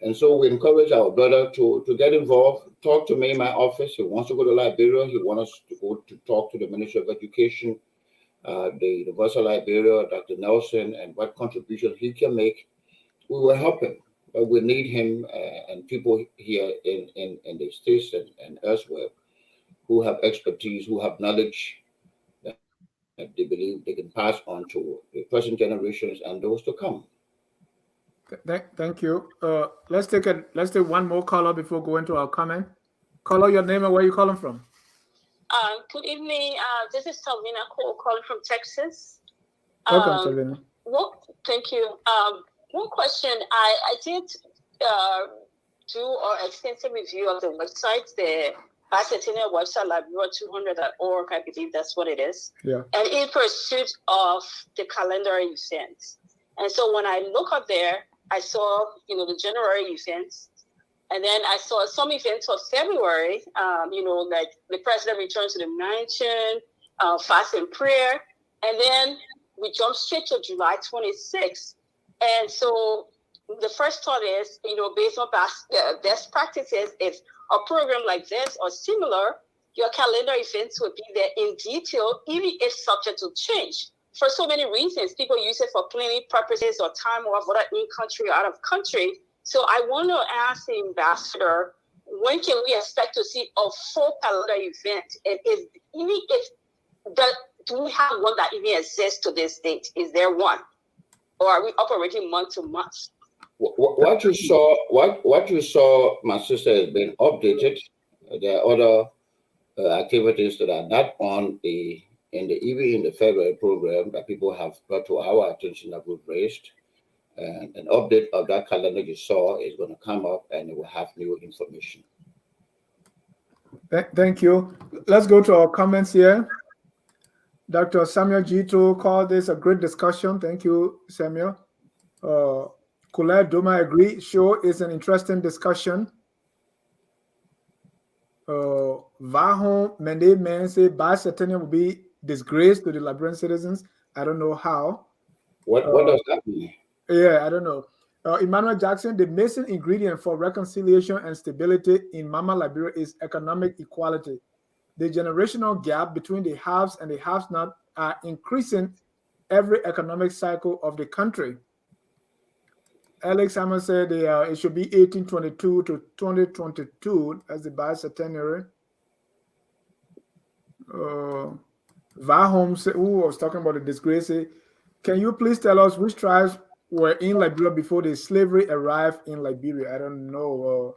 And so we encourage our brother to get involved, talk to me in my office. He wants to go to Liberia. He wants us to go to talk to the Ministry of Education, the University of Liberia, Dr. Nelson, and what contribution he can make. We will help him. But we need him and people here in the States and elsewhere who have expertise, who have knowledge that they believe they can pass on to the present generations and those to come. Thank you. Let's take one more caller before going to our comment. Caller, your name and where you calling from? Good evening. This is Talvina Cole calling from Texas. Welcome, Talvina. Thank you. One question. I did do an extensive review of the website, the Bicentennial website, Liberia200.org. I believe that's what it is. Yeah. And in pursuit of the calendar events. And so when I look up there, I saw, the January events. And then I saw some events for February, like the president returns to the mansion, fast and prayer. And then we jump straight to July 26th. And so the first thought is, based on best practices, if a program like this or similar, your calendar events would be there in detail, even if subject to change. For so many reasons, people use it for planning purposes or time off, whether in country or out of country. So I want to ask the ambassador, when can we expect to see a full calendar event? And do we have one that even exists to this date? Is there one? Or are we operating month to month? What you saw, my sister, has been updated. There are other activities that are not on in the February program that people have brought to our attention that we've raised. And an update of that calendar you saw is going to come up, and it will have new information. Thank you. Let's go to our comments here. Dr. Samuel Gito called this a great discussion. Thank you, Samuel. Colette Doma agree. Sure, it's an interesting discussion. Vahon Mende Man say Bicentennial will be disgrace to the Liberian citizens. I don't know how. What does that mean? Yeah, I don't know. Emmanuel Jackson, the missing ingredient for reconciliation and stability in Mama Liberia is economic equality. The generational gap between the haves and the have-not are increasing every economic cycle of the country. Alex Simon said it should be 1822 to 2022 as the bicentenary. Vahom, who was talking about the disgrace, can you please tell us which tribes were in Liberia before the slavery arrived in Liberia? I don't know.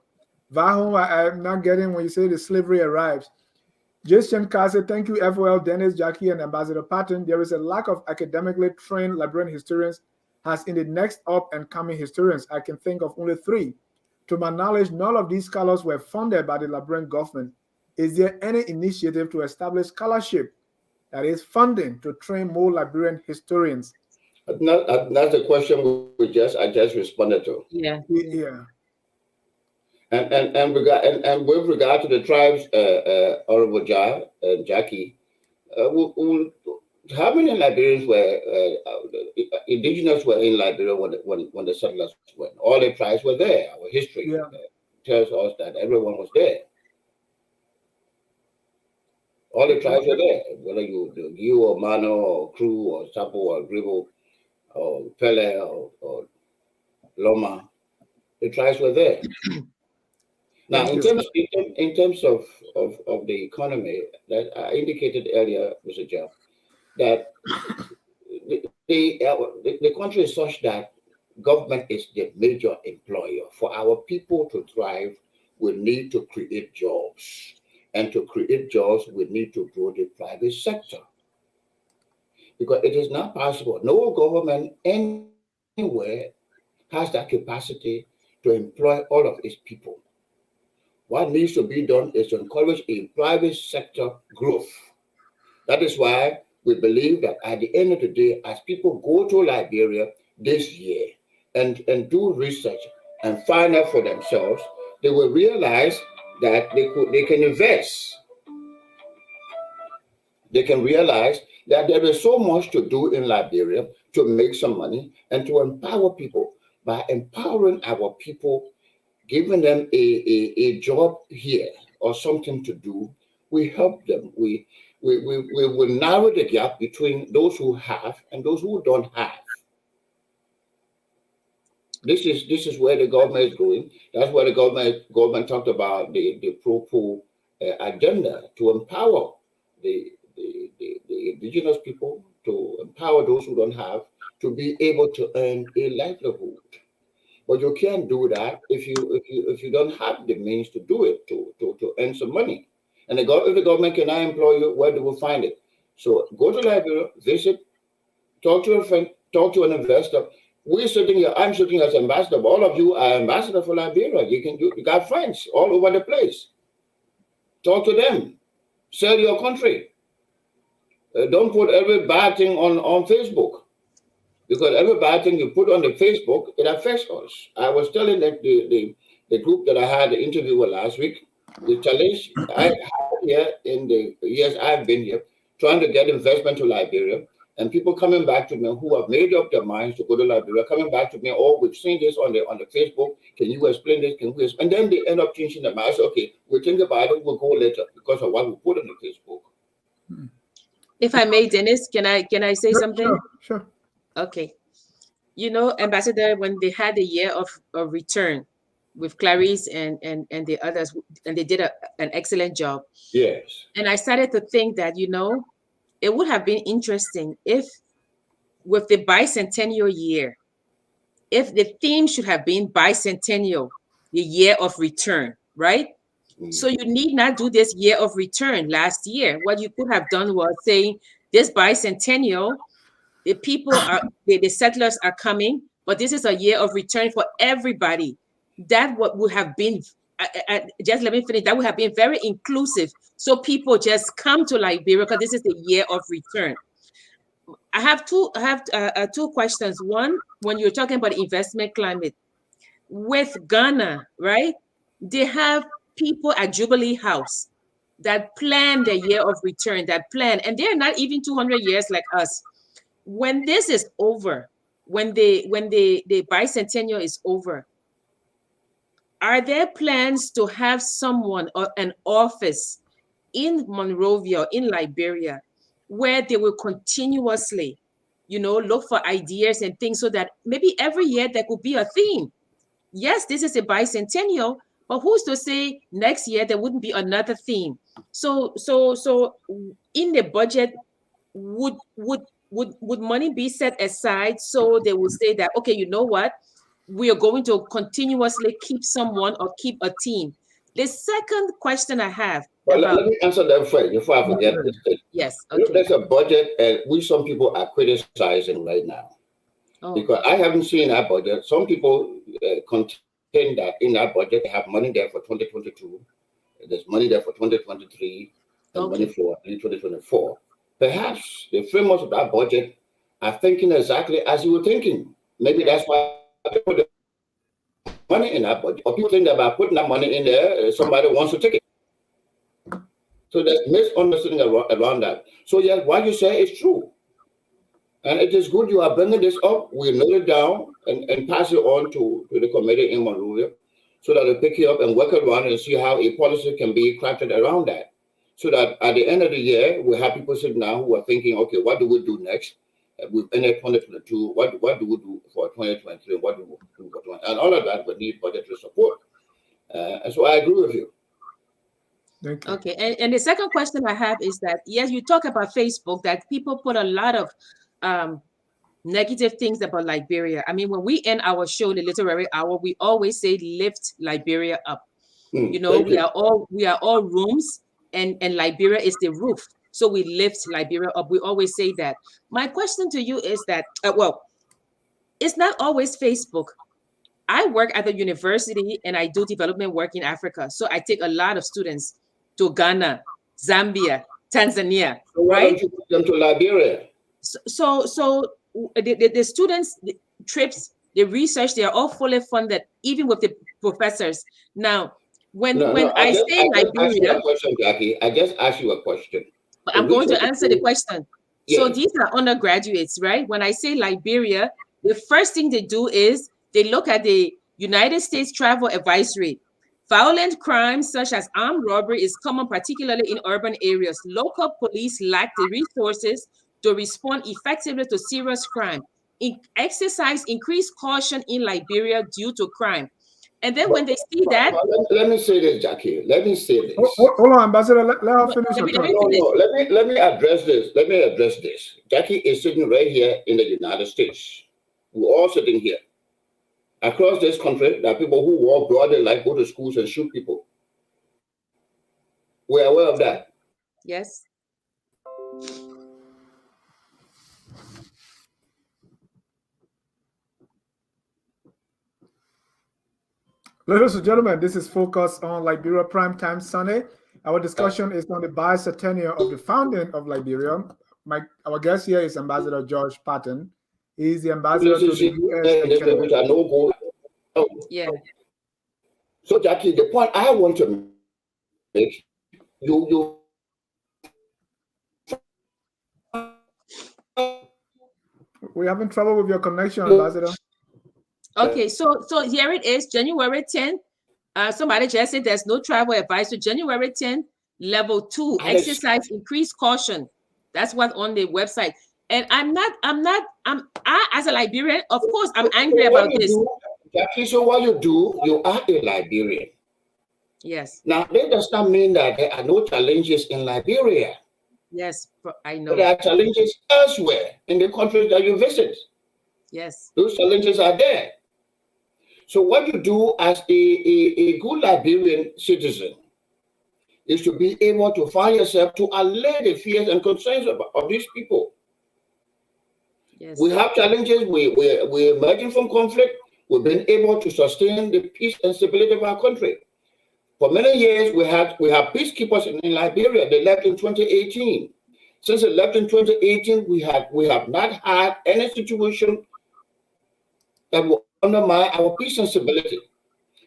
Vahom, I'm not getting when you say the slavery arrives. Jason Kase, thank you, FOL, Dennis, Jackie, and Ambassador Patten. There is a lack of academically trained Liberian historians, as in the next up and coming historians. I can think of only 3. To my knowledge, none of these scholars were funded by the Liberian government. Is there any initiative to establish scholarship, that is funding, to train more Liberian historians? That's the question I just responded to. Yeah. And with regard to the tribes, Honorable Jackie, how many Liberians were indigenous were in Liberia when the settlers went? All the tribes were there. Our history tells us that everyone was there. All the tribes were there, whether you or Mano or Kru or Sapo or Gribo or Pele or Loma, the tribes were there. Now, in terms of the economy, that I indicated earlier, Mr. Jeff, that the country is such that government is the major employer. For our people to thrive, we need to create jobs. And to create jobs, we need to grow the private sector. Because it is not possible. No government anywhere has that capacity to employ all of its people. What needs to be done is to encourage a private sector growth. That is why we believe that at the end of the day, as people go to Liberia this year and do research and find out for themselves, they will realize that they can invest. They can realize that there is so much to do in Liberia to make some money and to empower people. By empowering our people, giving them a job here or something to do, we help them. We will narrow the gap between those who have and those who don't have. This is where the government is going. That's why the government talked about the pro-poor agenda, to empower the indigenous people, to empower those who don't have, to be able to earn a livelihood. But you can't do that if you don't have the means to do it, to earn some money. And if the government cannot employ you, where do we find it? So go to Liberia, visit, talk to a friend, talk to an investor. We're sitting here, I'm sitting as ambassador, but all of you are ambassador for Liberia. You got friends all over the place. Talk to them. Sell your country. Don't put every bad thing on Facebook. Because every bad thing you put on the Facebook, it affects us. I was telling that the group that I had the interview with last week, the challenge I had here in the years I've been here, trying to get investment to Liberia, and people coming back to me who have made up their minds to go to Liberia, coming back to me, oh, we've seen this on the Facebook. Can you explain this? Can we explain? And then they end up changing their mind. I say, okay, we'll think about it, we'll go later because of what we put on the Facebook. If I may, Dennis, can I say something? Sure. Okay. You know, Ambassador, when they had the year of return with Clarice and the others, and they did an excellent job. Yes. And I started to think that, you know, it would have been interesting if with the bicentennial year, if the theme should have been bicentennial, the year of return, right? So you need not do this year of return last year. What you could have done was saying this bicentennial, the people are, the settlers are coming, but this is a year of return for everybody. That what would have been, just let me finish, that would have been very inclusive. So people just come to Liberia because this is the year of return. I have two questions. One, when you're talking about investment climate, with Ghana, right? They have people at Jubilee House that plan the year of return, that plan, and they're not even 200 years like us. When this is over, when the bicentennial is over, are there plans to have someone or an office in Monrovia or in Liberia where they will continuously, you know, look for ideas and things so that maybe every year there could be a theme? Yes, this is a bicentennial, but who's to say next year there wouldn't be another theme? So in the budget, would money be set aside so they will say that, okay, you know what, we are going to continuously keep someone or keep a team? The second question I have let me answer that first before I forget this. Yes, okay. You know, there's a budget, and some people are criticizing right now. Because I haven't seen that budget. Some people contend that in that budget they have money there for 2022, there's money there for 2023, and money for 2024. Perhaps the framers of that budget are thinking exactly as you were thinking. Maybe that's why they put the money in that budget. Or people think that by putting that money in there, somebody wants to take it. So there's misunderstanding around that. So yes, what you say is true. And it is good you are bringing this up. We'll note it down and pass it on to the committee in Monrovia so that they pick it up and work around and see how a policy can be crafted around that. So that at the end of the year, we have people sitting down who are thinking, okay, what do we do next? We've ended 2022. What do we do for 2023? What do we do for 2020? And all of that would need budgetary support. And so I agree with you. Thank you. Okay, and the second question I have is that, yes, you talk about Facebook, that people put a lot of negative things about Liberia. I mean, when we end our show, the literary hour, we always say lift Liberia up. You know, we are all rooms, and Liberia is the roof. So we lift Liberia up. We always say that. My question to you is that, well, it's not always Facebook. I work at the university and I do development work in Africa. So I take a lot of students to Ghana, Zambia, Tanzania, so why don't you put them to Liberia? So the students, the trips, the research, they are all fully funded, even with the professors. Now, when I say Liberia, Jackie, I just asked you a question. But I'm going to answer the question. Yes. So these are undergraduates, right? When I say Liberia, the first thing they do is they look at the United States Travel Advisory. Violent crimes such as armed robbery is common, particularly in urban areas. Local police lack the resources to respond effectively to serious crime. Exercise increased caution in Liberia due to crime. And then when they see that, let me say this, Jackie. Let me say this. Hold on, Ambassador. Let her finish. Let me address this. Let me address this. Jackie is sitting right here in the United States. We're all sitting here. Across this country, there are people who walk broadly, like go to schools and shoot people. We're aware of that. Yes. Ladies and gentlemen, this is Focus on Liberia Primetime Sunday. Our discussion is on the bicentennial of the founding of Liberia. Our guest here is Ambassador George Patten. He's the ambassador to the U.S. and Canada. Yeah. So, Jackie, the point I want to make, We're having trouble with your connection, Ambassador. Okay, so here it is, January 10th. Somebody just said there's no travel advice. So January 10th, level 2, exercise, increase caution. That's what on the website. And I as a Liberian, of course, I'm angry about this. Jackie, so what you do, you are a Liberian. Yes. Now, that does not mean that there are no challenges in Liberia. Yes, I know. But there are challenges elsewhere in the countries that you visit. Yes. Those challenges are there. So what you do as a good Liberian citizen is to be able to find yourself to allay the fears and concerns of these people. Yes. We have challenges. We're emerging from conflict. We've been able to sustain the peace and stability of our country. For many years, we have peacekeepers in Liberia. They left in 2018. Since they left in 2018, we have not had any situation that will undermine our peace and stability.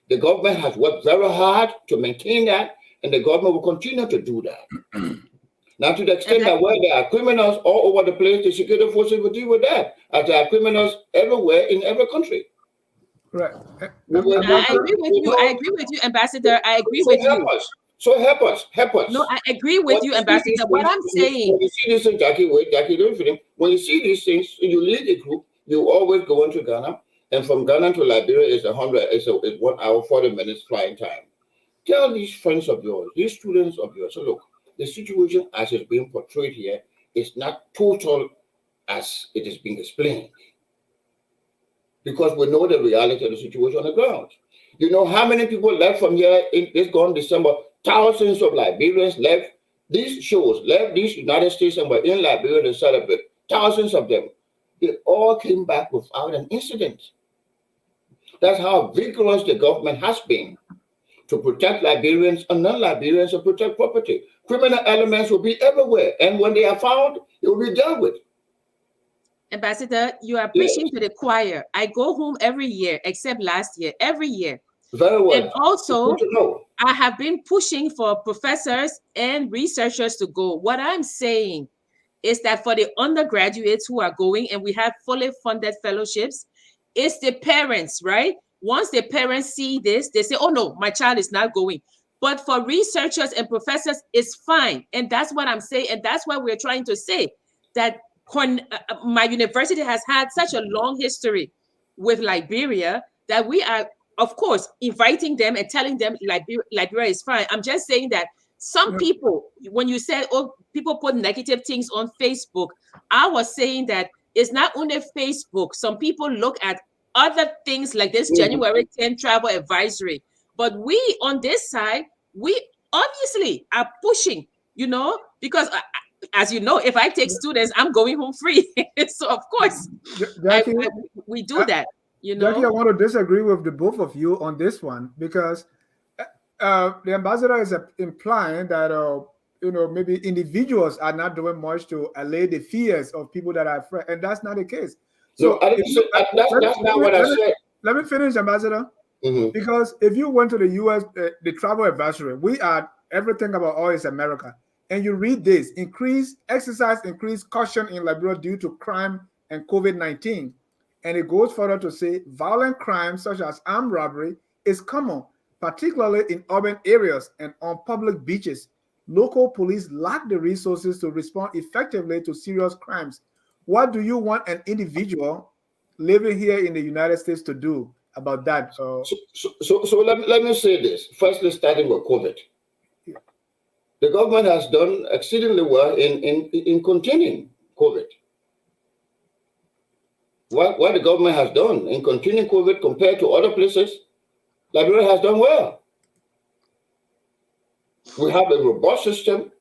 The government has worked very hard to maintain that, and the government will continue to do that. Now, to the extent that where there are criminals all over the place, the security forces will deal with that, as there are criminals everywhere in every country. Right. I agree with you. I agree with you, Ambassador. I agree with you. So help us. No, I agree with you, Ambassador. What I'm saying. When you see this thing, Jackie, don't finish. When you see these things, you lead a group, you always go into Ghana, and from Ghana to Liberia is 1 hour, 40 minutes flying time. Tell these friends of yours, these students of yours, so look, the situation as it's being portrayed here is not total as it is being explained. Because we know the reality of the situation on the ground. You know how many people left from here in this gone December? Thousands of Liberians left these shows, left these United States and were in Liberia to celebrate. Thousands of them. They all came back without an incident. That's how vigorous the government has been to protect Liberians and non-Liberians and protect property. Criminal elements will be everywhere, and when they are found, they will be dealt with. Ambassador, you are preaching to the choir. I go home every year, except last year, every year. Very well. And also, I have been pushing for professors and researchers to go. What I'm saying is that for the undergraduates who are going, and we have fully funded fellowships, it's the parents, right? Once the parents see this, they say, oh no, my child is not going. But for researchers and professors, it's fine. And that's what I'm saying. And that's what we're trying to say, that my university has had such a long history with Liberia that we are, of course, inviting them and telling them Liberia is fine. I'm just saying that some people, when you said, oh, people put negative things on Facebook, I was saying that it's not only Facebook. Some people look at other things like this January 10th travel advisory. But we on this side, we obviously are pushing, because as you know, if I take students, I'm going home free. So of course, Jackie, we do that. Jackie, I want to disagree with the both of you on this one, because the ambassador is implying that maybe individuals are not doing much to allay the fears of people that are afraid, and that's not the case. So that's not what I said. Let me finish, Ambassador. Because if you went to the U.S., the travel advisory, we are everything about all is America. And you read this, increased caution in Liberia due to crime and COVID-19. And it goes further to say violent crimes such as armed robbery is common, particularly in urban areas and on public beaches. Local police lack the resources to respond effectively to serious crimes. What do you want an individual living here in the United States to do about that? So let me say this. Firstly, starting with COVID. The government has done exceedingly well in containing COVID. what the government has done in containing COVID compared to other places, Liberia has done well. We have a robust system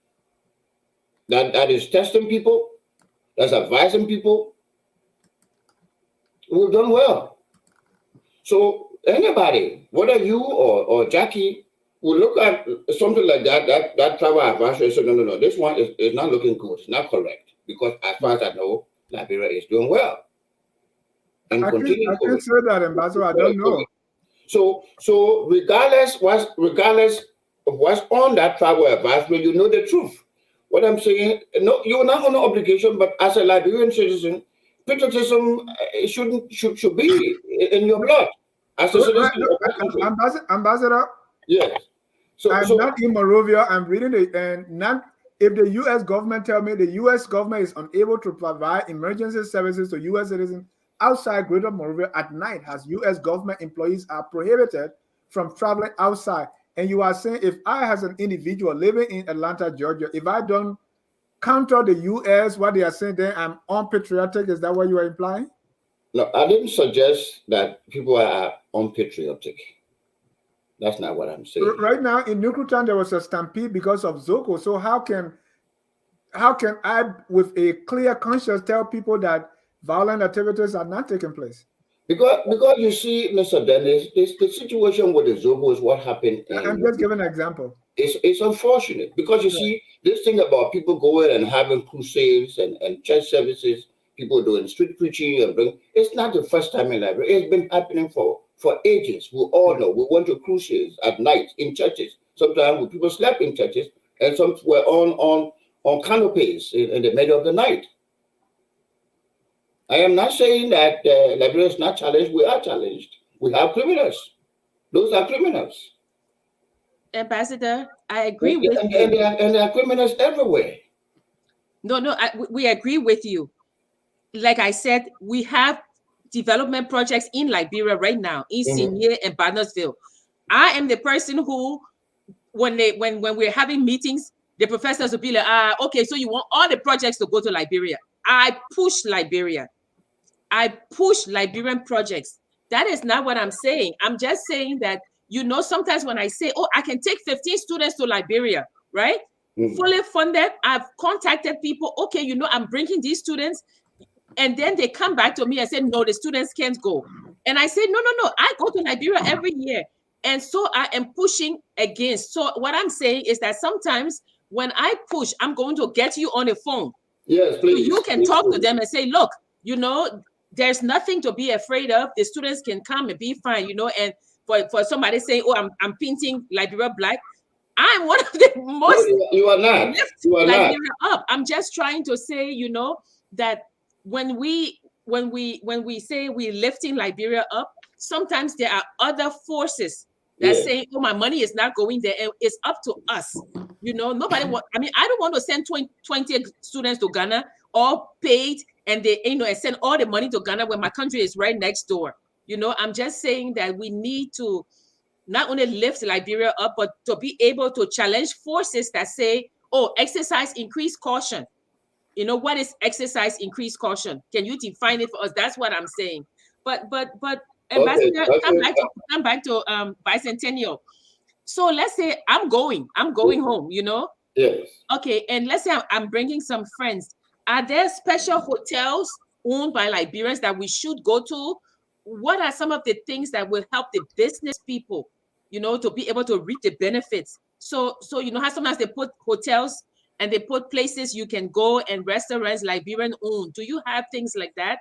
that is testing people, that's advising people. We've done well. So anybody, whether you or Jackie, will look at something like that travel advisory and say, no, this one is not looking good, it's not correct. Because as far as I know, Liberia is doing well. And I continuing can say that, Ambassador. I don't know. So regardless of what's on that travel advisory, you know the truth. What I'm saying, no, you're not under obligation, but as a Liberian citizen, patriotism should be in your blood. As a citizen of that country. Ambassador. Yes. I'm not in Monrovia. I'm reading it, and not if the U.S. government tell me the U.S. government is unable to provide emergency services to U.S. citizens outside Greater Monrovia at night, as U.S. government employees are prohibited from traveling outside. And you are saying if I, as an individual living in Atlanta, Georgia, if I don't counter the U.S., what they are saying, then I'm unpatriotic. Is that what you are implying? No, I didn't suggest that people are unpatriotic. That's not what I'm saying. Right now in Nuclear there was a stampede because of Zoko. So how can I, with a clear conscience, tell people that violent activities are not taking place? Because you see, Mr. Dennis, the situation with the Zoko is what happened. I'm just giving an example. It's unfortunate because you see this thing about people going and having crusades and church services, people doing street preaching it's not the first time in Liberia. It's been happening for ages. We all know. We went to crusades at night in churches. Sometimes people slept in churches, and some were on canopies in the middle of the night. I am not saying that Liberia is not challenged. We are challenged. We have criminals. Those are criminals. Ambassador, I agree with you. And there are criminals everywhere. No, we agree with you. Like I said, we have development projects in Liberia right now, in Senior and Barnesville. I am the person who, when we're having meetings, the professors will be like, okay, so you want all the projects to go to Liberia. I push Liberia. I push Liberian projects. That is not what I'm saying. I'm just saying that, sometimes when I say, I can take 15 students to Liberia, right? Fully funded. I've contacted people. Okay, I'm bringing these students. And then they come back to me and say, no, the students can't go. And I say, no. I go to Liberia every year. And so I am pushing against. So what I'm saying is that sometimes when I push, I'm going to get you on the phone. Yes, please. So you can talk to them and say, look, there's nothing to be afraid of. The students can come and be fine, and for somebody saying, I'm painting Liberia black, I'm one of the most. No, you are not. You are Liberia not. up. I'm just trying to say, that when we say we're lifting Liberia up, sometimes there are other forces that say, my money is not going there, and it's up to us. Nobody want. I don't want to send 20 students to Ghana, all paid, and they, and send all the money to Ghana when my country is right next door. I'm just saying that we need to not only lift Liberia up, but to be able to challenge forces that say, exercise increased caution. What is exercise increased caution? Can you define it for us? That's what I'm saying. But Ambassador, come back to Bicentennial. So let's say I'm going home, Yes. Okay, and let's say I'm bringing some friends. Are there special hotels owned by Liberians that we should go to? What are some of the things that will help the business people, to be able to reap the benefits? So how sometimes they put hotels and they put places you can go and restaurants Liberian owned. Do you have things like that?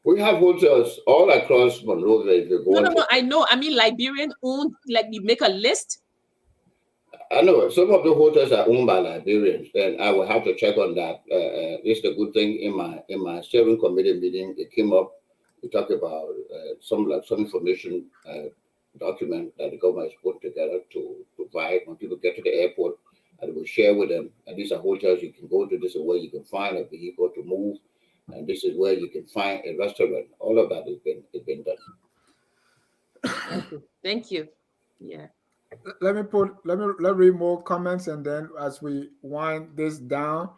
We have hotels all across Monrovia. No, I know. I mean, Liberian owned, like you make a list. I know some of the hotels are owned by Liberians, and I will have to check on that. It's a good thing in my steering committee meeting. It came up. We talked about some information document that the government has put together to provide when people get to the airport, and we'll share with them. And these are hotels you can go to. This is where you can find a vehicle to move, and this is where you can find a restaurant. All of that has been done. Thank you. Yeah. Let me read more comments, and then as we wind this down,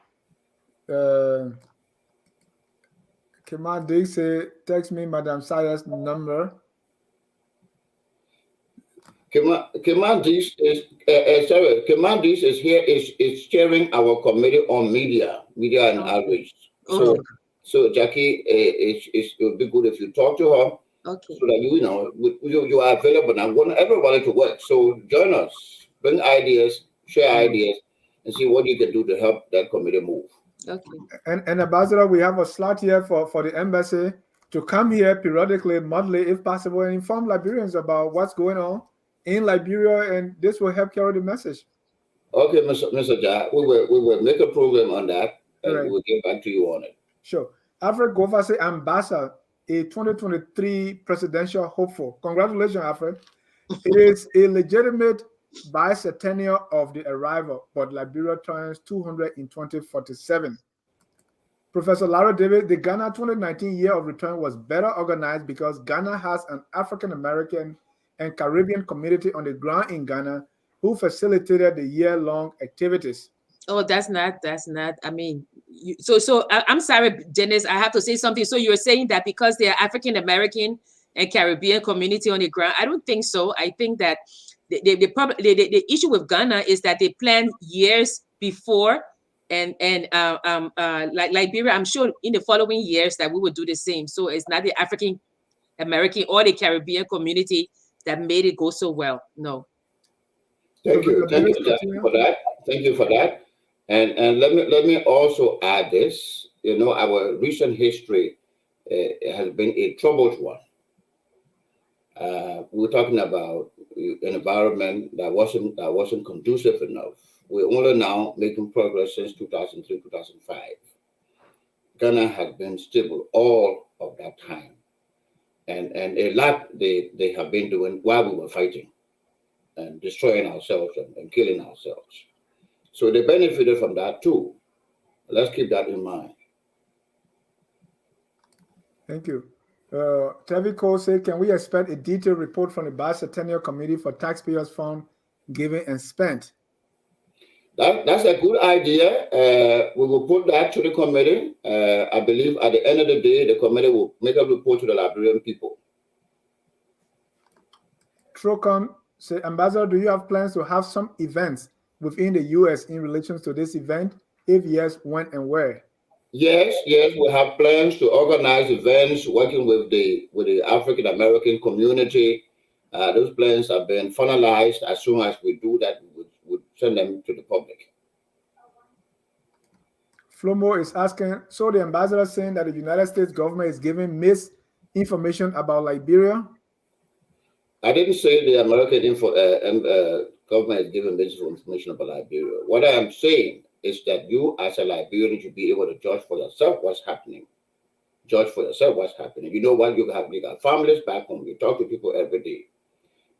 Kemal Dig say, text me Madam Saya's number. Kemandis is here, is chairing our committee on media and outreach. Okay. So Jackie, it would be good if you talk to her, Okay. so that you are available. I want everybody to work. So join us, bring ideas, share ideas, and see what you can do to help that committee move. Okay. And Ambassador, we have a slot here for the embassy to come here periodically, monthly, if possible, and inform Liberians about what's going on in Liberia, and this will help carry the message. Okay, Mr. Ja, we will make a program on that, and Right. we will get back to you on it. Sure. Alfred Govase, Ambassador, a 2023 presidential hopeful. Congratulations, Alfred. It is a legitimate bicentennial of the arrival, but Liberia turns 200 in 2047. Professor Lara David, the Ghana 2019 year of return was better organized because Ghana has an African American and Caribbean community on the ground in Ghana who facilitated the year-long activities. Oh, that's not. I mean, I'm sorry, Dennis. I have to say something. So you're saying that because they're African American and Caribbean community on the ground? I don't think so. I think that the issue with Ghana is that they plan years before, and like Liberia, I'm sure in the following years that we will do the same. So it's not the African American or the Caribbean community that made it go so well. No. Thank you for that. Thank you for that. And let me also add this. Our recent history has been a troubled one. We're talking about an environment that wasn't conducive enough. We're only now making progress since 2003, 2005. Ghana has been stable all of that time, and a lot they have been doing while we were fighting and destroying ourselves and killing ourselves. So they benefited from that too. Let's keep that in mind. Thank you. Tevi Cole said, can we expect a detailed report from the Bicentennial Committee for Taxpayers Fund given and spent? That's a good idea. We will put that to the committee. I believe at the end of the day, the committee will make a report to the Liberian people. Trocom say, Ambassador, do you have plans to have some events within the U.S. in relation to this event? If yes, when and where? Yes, we have plans to organize events working with the African American community. Those plans have been finalized. As soon as we do that, we'll send them to the public. Flomo is asking, so the ambassador is saying that the United States government is giving misinformation about Liberia? I didn't say the American government is giving misinformation about Liberia. What I am saying is that you, as a Liberian, should be able to judge for yourself what's happening. Judge for yourself what's happening. You know what? You got families back home. You talk to people every day.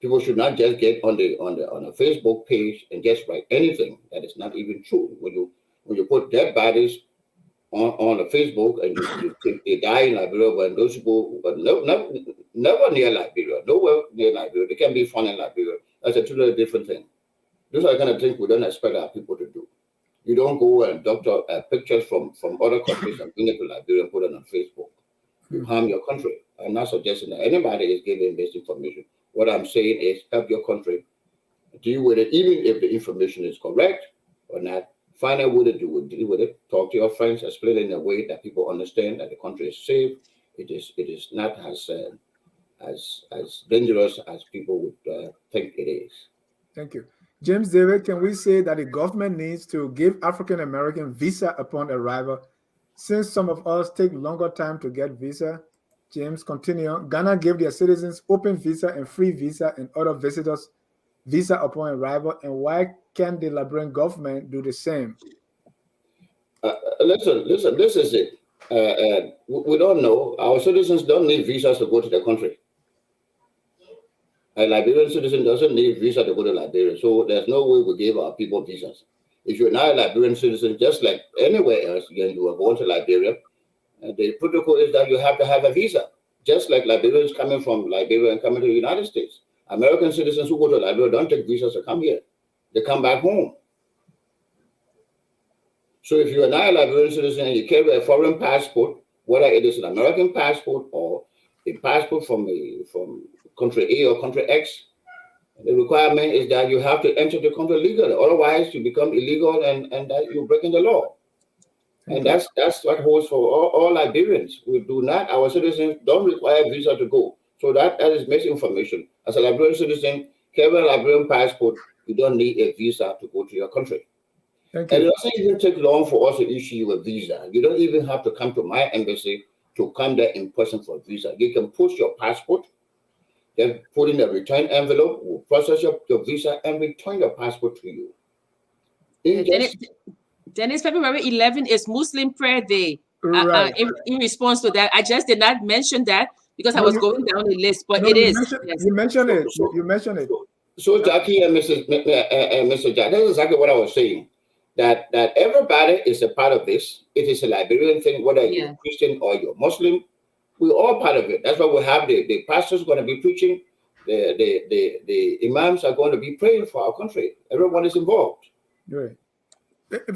People should not just get on a Facebook page and just write anything that is not even true. When you put dead bodies on the Facebook and they die in Liberia, when those people never near Liberia, nowhere near Liberia, they can be found in Liberia. That's a totally different thing. Those are the kind of things we don't expect our people to do. You don't go and doctor pictures from other countries and bring it to Liberia and put it on Facebook. You harm your country. I'm not suggesting that anybody is giving misinformation. What I'm saying is help your country deal with it, even if the information is correct or not. Find out what to deal with it. Talk to your friends, explain it in a way that people understand that the country is safe. It is not as dangerous as people would think it is. Thank you. James David, can we say that the government needs to give African American visa upon arrival, since some of us take longer time to get visa? James, continue. Ghana gave their citizens open visa and free visa and other visitors visa upon arrival, and why can't the Liberian government do the same? Listen, this is it. We don't know. Our citizens don't need visas to go to the country. A Liberian citizen doesn't need visa to go to Liberia, so there's no way we give our people visas. If you're not a Liberian citizen, just like anywhere else, again, you are born to Liberia, the protocol is that you have to have a visa, just like Liberians coming from Liberia and coming to the United States. American citizens who go to Liberia don't take visas to come here. They come back home. So if you are not a Liberian citizen and you carry a foreign passport whether it is an American passport or a passport from country A or country X. The requirement is that you have to enter the country legally. Otherwise, you become illegal and that you're breaking the law. And that's what holds for all Liberians. We do not, our citizens don't require visa to go. So that is misinformation. As a Liberian citizen, carrying a Liberian passport, you don't need a visa to go to your country. Thank And you. it doesn't even take long for us to issue you a visa. You don't even have to come to my embassy to come there in person for a visa. You can post your passport, then put in a return envelope, we'll process your visa and return your passport to you. Dennis, February 11 is Muslim Prayer Day. Right. In response to that, I just did not mention that because I was going down the list, but it is. You mentioned it. You mentioned it. So Jackie and Mr. Jack, that's exactly what I was saying. That everybody is a part of this. It is a Liberian thing, whether you're Christian or you're Muslim. We're all part of it. That's why we have the pastors going to be preaching. The imams are going to be praying for our country. Everyone is involved. Right.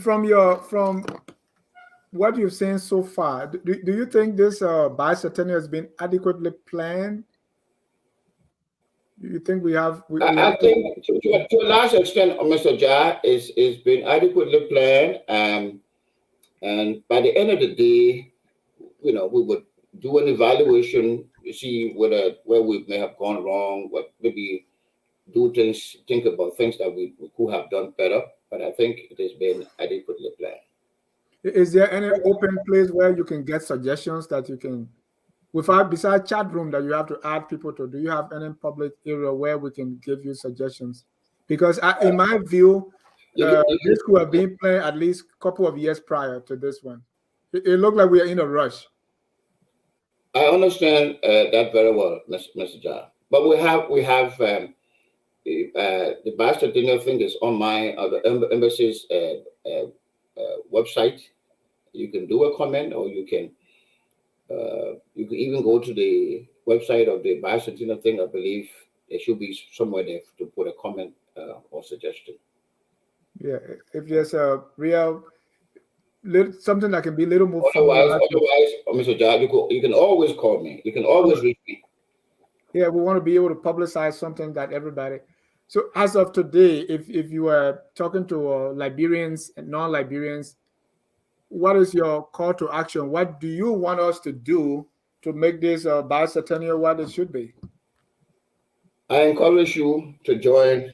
From what you've seen so far, do you think this bicentennial has been adequately planned? Do you think we have? I think to a large extent, Mr. Jha, is been adequately planned. And by the end of the day, we would do an evaluation, see where we may have gone wrong, what maybe think about things that we could have done better. But I think it has been adequately planned. Is there any open place where you can get suggestions that you can, besides chat room that you have to add people to? Do you have any public area where we can give you suggestions? Because in my view, this could have been planned at least a couple of years prior to this one. It looked like we are in a rush. I understand that very well, Mr. Jha. But we have the bicentennial thing is on the embassy's website. You can do a comment, or you can even go to the website of the bicentennial thing. I believe there should be somewhere there to put a comment or suggestion. Yeah, if there's a real something that can be a little more. Otherwise, Mr. Jha, you can always call me. You can always reach me. Yeah, we want to be able to publicize something that everybody. So as of today, if you are talking to Liberians and non-Liberians, what is your call to action? What do you want us to do to make this bicentennial what it should be? I encourage you to join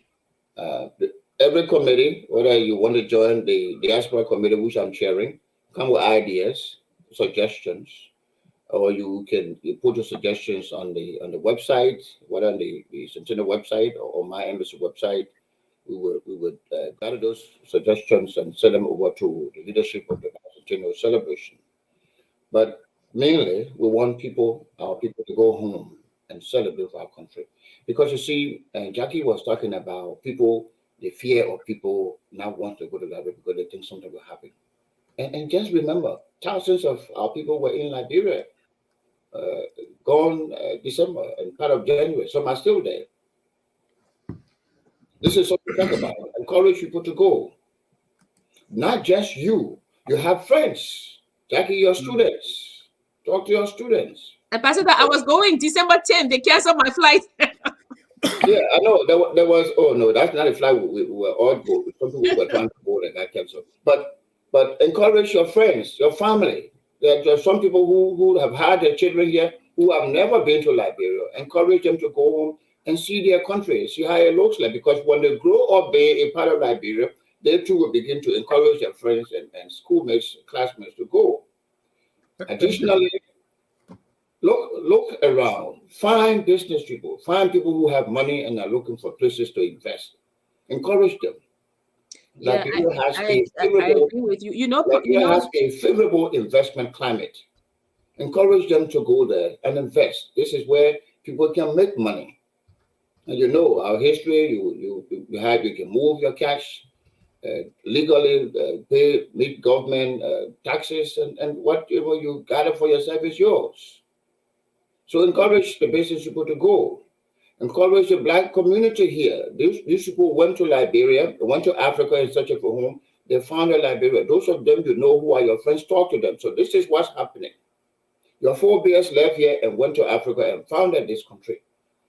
every committee, whether you want to join the diaspora committee, which I'm chairing, come with ideas, suggestions, or you can put your suggestions on the website, whether on the Bicentennial website or my embassy website. We would gather those suggestions and send them over to the leadership of the Bicentennial celebration. But mainly, we want our people to go home and celebrate our country. Because you see, Jackie was talking about people, the fear of people not want to go to Liberia because they think something will happen. And just remember, thousands of our people were in Liberia, gone December and part of January. Some are still there. This is something to talk about. Encourage people to go. Not just you. You have friends. Jackie, your students. Talk to your students. Ambassador, I was going December 10th. They canceled my flight. Yeah, I know. There was. Oh no, that's not a flight. We were all go. Some people were trying to go and got canceled. But encourage your friends, your family. There are some people who have had their children here who have never been to Liberia. Encourage them to go home and see their country, see how it looks like. Because when they grow up being a part of Liberia, they too will begin to encourage their friends and schoolmates, classmates to go. Additionally, look around. Find business people. Find people who have money and are looking for places to invest. Encourage them. Yeah, I agree with you. Liberia has a favorable investment climate. Encourage them to go there and invest. This is where people can make money. And our history. You can move your cash legally, meet government taxes, and whatever you gather for yourself is yours. So encourage the business people to go. Encourage the Black community here. These people went to Liberia, went to Africa in search of a home. They found a Liberia. Those of them who are your friends, talk to them. So this is what's happening. Your forebears left here and went to Africa and founded this country.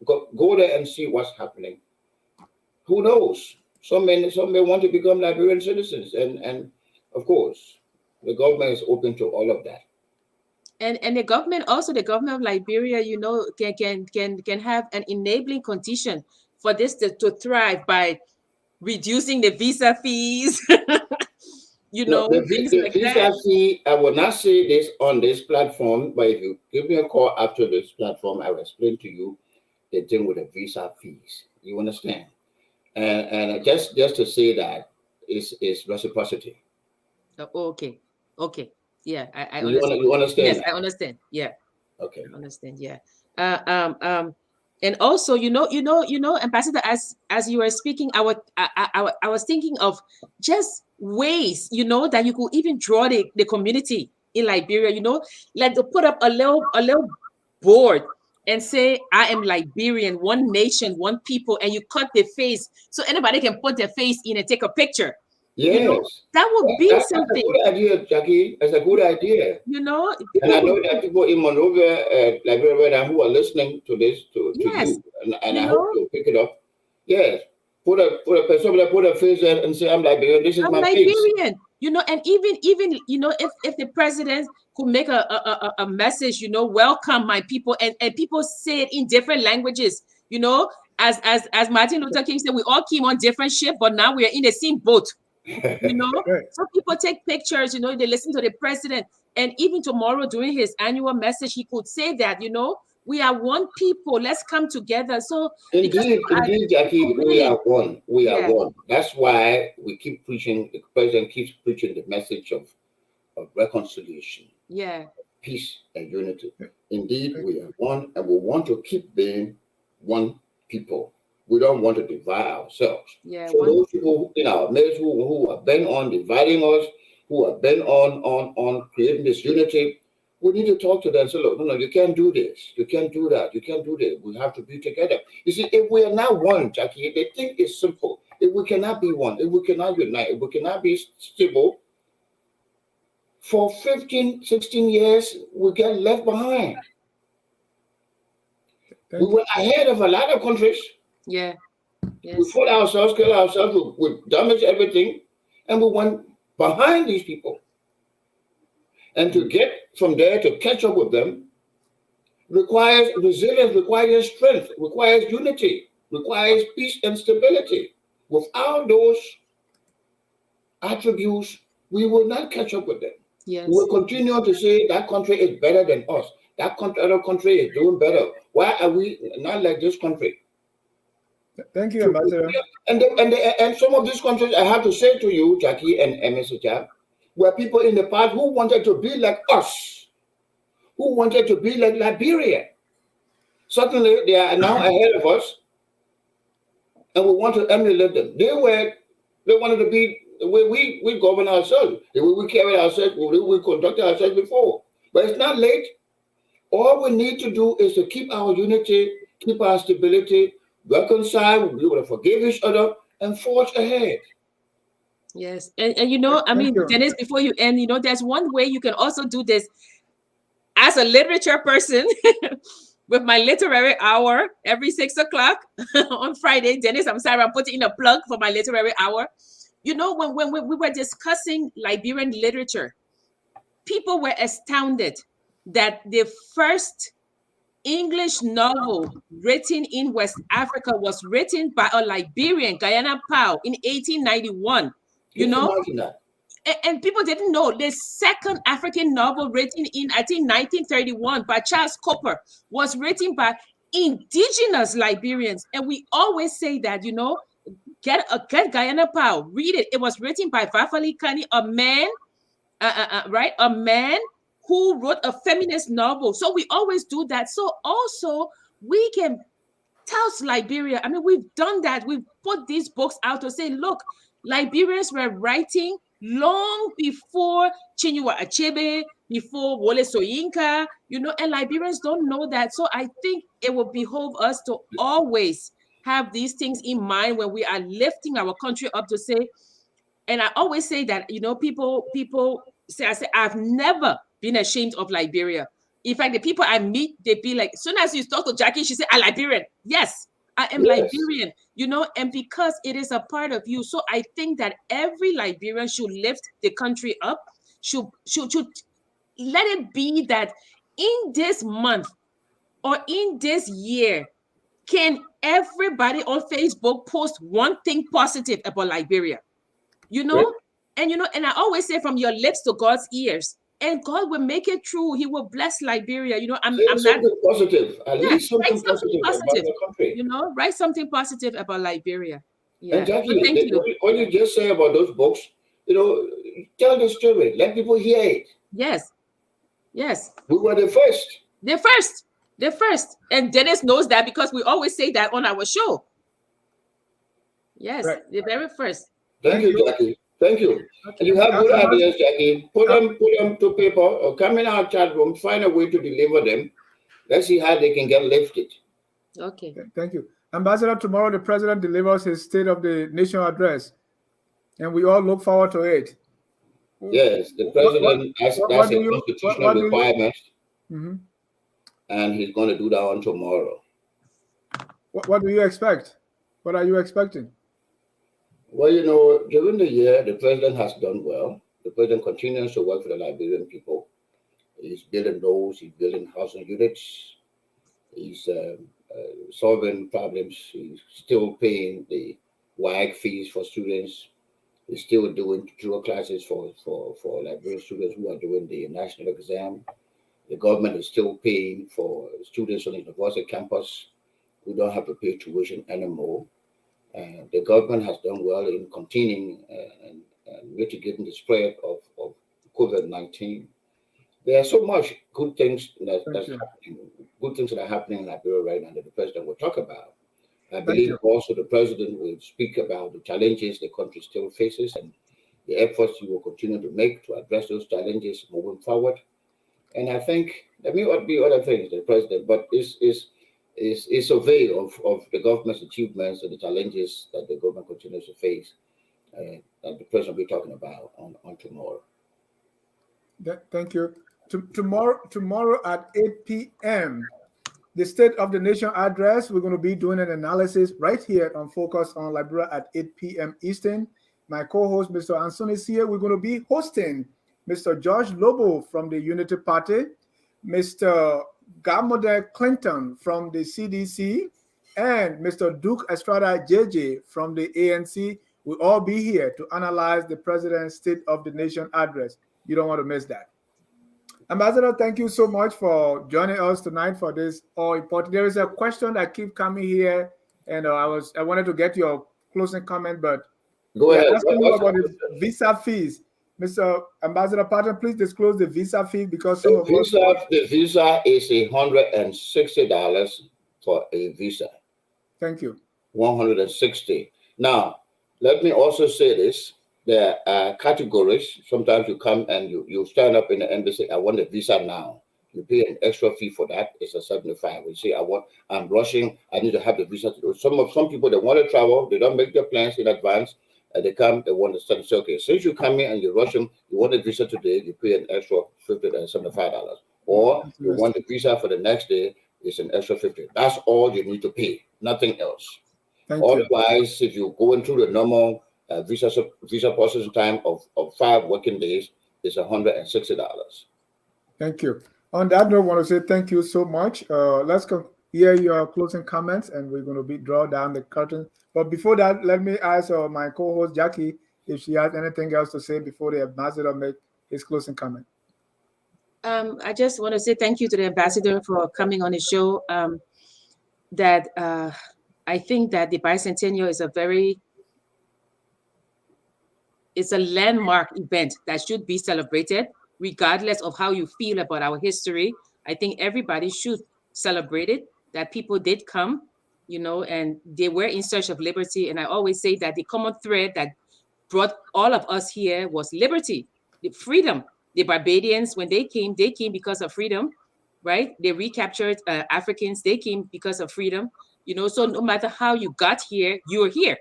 Go there and see what's happening. Who knows? Some may want to become Liberian citizens, and of course, the government is open to all of that. And the government of Liberia, you know, can have an enabling condition for this to thrive by reducing the visa fees. You know, the things like visa that. fee, I will not say this on this platform, but if you give me a call after this platform, I will explain to you the thing with the visa fees. You understand? And just to say that is reciprocity. Oh, okay. Yeah, I You understand. understand? Yes, that? I understand. Yeah. Okay. I understand. Yeah. And also, Ambassador, as you were speaking, I was thinking of just ways, you know, that you could even draw the community in Liberia, you know, like to put up a little board and say, I am Liberian, one nation, one people, and you cut the face so anybody can put their face in and take a picture. Yes. You know, that would be That's something. a good idea, Jackie. That's a good idea. You know, and I know that people in Monrovia, Liberia, who are listening to this, to yes, you, and I hope you'll pick it up. Yes. Put a face there and say, I'm Liberian, this is I'm my Liberian, face. you know, and even you know, if the president could make a message, you know, welcome my people, and people say it in different languages, you know, as Martin Luther King said, we all came on different ship, but now we are in the same boat, you know. Right. So people take pictures, you know, they listen to the president, and even tomorrow during his annual message, he could say that, you know, we are one people. Let's come together. So Indeed, Jackie, we are one. We are Yeah. one. That's why we keep preaching. The president keeps preaching the message of reconciliation, Yeah. peace, and unity. Indeed, we are one, and we want to keep being one people. We don't want to divide ourselves. Yeah. So those people in our midst who are bent on dividing us, who are bent on creating this unity, we need to talk to them and say, look, no, you can't do this. You can't do that. You can't do this. We have to be together. You see, if we are not one, Jackie, the thing is simple. If we cannot be one, if we cannot unite, if we cannot be stable, for 15, 16 years, we get left behind. We were ahead of a lot of countries. Yeah. Yes. We fought ourselves, killed ourselves, we damaged everything, and we went behind these people. And to get from there to catch up with them requires resilience, requires strength, requires unity, requires peace and stability. Without those attributes, we will not catch up with them. Yes. We will continue to say that country is better than us. That other country is doing better. Why are we not like this country? Thank you, Ambassador. And some of these countries, I have to say to you, Jackie and Mr. Jab, were people in the past who wanted to be like us, who wanted to be like Liberia. Suddenly, they are now ahead of us, and we want to emulate them. They wanted to be the way we govern ourselves, the way we carry ourselves, the way we conduct ourselves before. But it's not late. All we need to do is to keep our unity, keep our stability, reconcile, be able to forgive each other, and forge ahead. Yes. And you know, I mean, Dennis, before you end, you know, there's one way you can also do this as a literature person with my literary hour every 6 o'clock on Friday. Dennis, I'm sorry, I'm putting in a plug for my literary hour. You know, when we were discussing Liberian literature, people were astounded that the first English novel written in West Africa was written by a Liberian, Guyana Powell, in 1891. You know, and people didn't know the second African novel written in, I think, 1931 by Charles Cooper was written by indigenous Liberians. And we always say that, you know, get Guyana Powell, read it. It was written by Vafali Kani, a man, right? A man who wrote a feminist novel. So we always do that. So also we can tell Liberia, I mean, we've done that. We've put these books out to say, look, Liberians were writing long before Chinua Achebe, before Wole Soyinka, you know, and Liberians don't know that. So I think it will behoove us to always have these things in mind when we are lifting our country up to say, and I always say that, you know, people say, I've never been ashamed of Liberia. In fact, the people I meet, they be like, as soon as you talk to Jackie, she say, "I'm Liberian." Yes, I am Yes. Liberian, you know, and because it is a part of you. So I think that every Liberian should lift the country up, should let it be that in this month or in this year, can everybody on Facebook post one thing positive about Liberia? You know, Great. and you know, and I always say from your lips to God's ears, and God will make it true. He will bless Liberia. You know, I'm Say not. something positive. At Yeah, least write something something positive about positive. your country. You know, write something positive about Liberia. And Yeah. But Jackie, thank you. what you just say about those books, tell the story. Let people hear it. Yes. Yes. We were the first. They're first. They're first. And Dennis knows that because we always say that on our show. Yes, Right. the very first. Thank you, Jackie. Thank you. Okay. And you have good Ambassador- ideas, Jackie. Put them to paper or come in our chat room, find a way to deliver them. Let's see how they can get lifted. Okay. Thank you. Ambassador, tomorrow the president delivers his State of the Nation address, and we all look forward to it. Yes, the president, that's a constitutional requirement, Mhm. and he's going to do that on tomorrow. What do you expect? What are you expecting? Well, during the year, the president has done well. The president continues to work for the Liberian people. He's building roads, he's building housing units, he's solving problems, he's still paying the WAG fees for students, he's still doing tutorial classes for Liberian students who are doing the national exam. The government is still paying for students on the university campus who don't have to pay tuition anymore. The government has done well in containing and mitigating the spread of COVID-19. There are so much good things that's happening, good things that are happening in Liberia right now that the president will talk about. I believe also the president will speak about the challenges the country still faces and the efforts he will continue to make to address those challenges moving forward. And I think there may be other things, the president, but it's a survey of the government's achievements and the challenges that the government continues to face that the president will be talking about on tomorrow. Thank you. Tomorrow at 8 p.m., the State of the Nation address, we're going to be doing an analysis right here on Focus on Liberia at 8 p.m. Eastern. My co-host, Mr. Anson, is here. We're going to be hosting Mr. George Lobo from the Unity Party, Mr. Gamode Clinton from the CDC, and Mr. Duke Estrada JJ from the ANC will all be here to analyze the President's State of the Nation address. You don't want to miss that. Ambassador, thank you so much for joining us tonight for this all important. There is a question that keeps coming here, and I wanted to get your closing comment, but go ahead. Asking you about the visa fees. Mr. Ambassador Patten, please disclose the visa fee because some of us. The visa is $160 for a visa. Thank you. 160. Now, let me also say this. There are categories. Sometimes you come and you stand up in the embassy. I want a visa now. You pay an extra fee for that. It's a 75. You say, I'm rushing. I need to have the visa to do. Some people, they want to travel. They don't make their plans in advance. And they come, they want to start. Say, okay, since you come in and you're rushing, you want a visa today, you pay an extra $75. Or you want a visa for the next day, it's an extra $50. That's all you need to pay, nothing else. Otherwise, if you're going through the normal visa processing time of 5 working days, it's $160. Thank you. On that note, I want to say thank you so much. Let's hear your closing comments, and we're going to draw down the curtain. But before that, let me ask my co-host Jackie if she has anything else to say before the ambassador make his closing comment. I just want to say thank you to the ambassador for coming on the show. I think that the Bicentennial is it's a landmark event that should be celebrated, regardless of how you feel about our history. I think everybody should celebrate it, that people did come, and they were in search of liberty. And I always say that the common thread that brought all of us here was liberty, the freedom. The Barbadians, when they came because of freedom, right? They recaptured Africans. They came because of freedom, so no matter how you got here, you're here,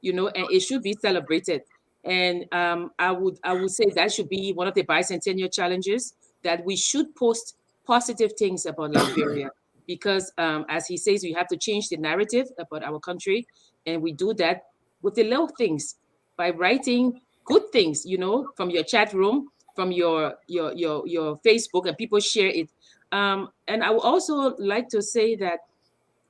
and it should be celebrated. And I would say that should be one of the bicentennial challenges, that we should post positive things about Liberia. Because as he says, we have to change the narrative about our country. And we do that with the little things by writing good things, from your chat room, from your Facebook, and people share it. And I would also like to say that,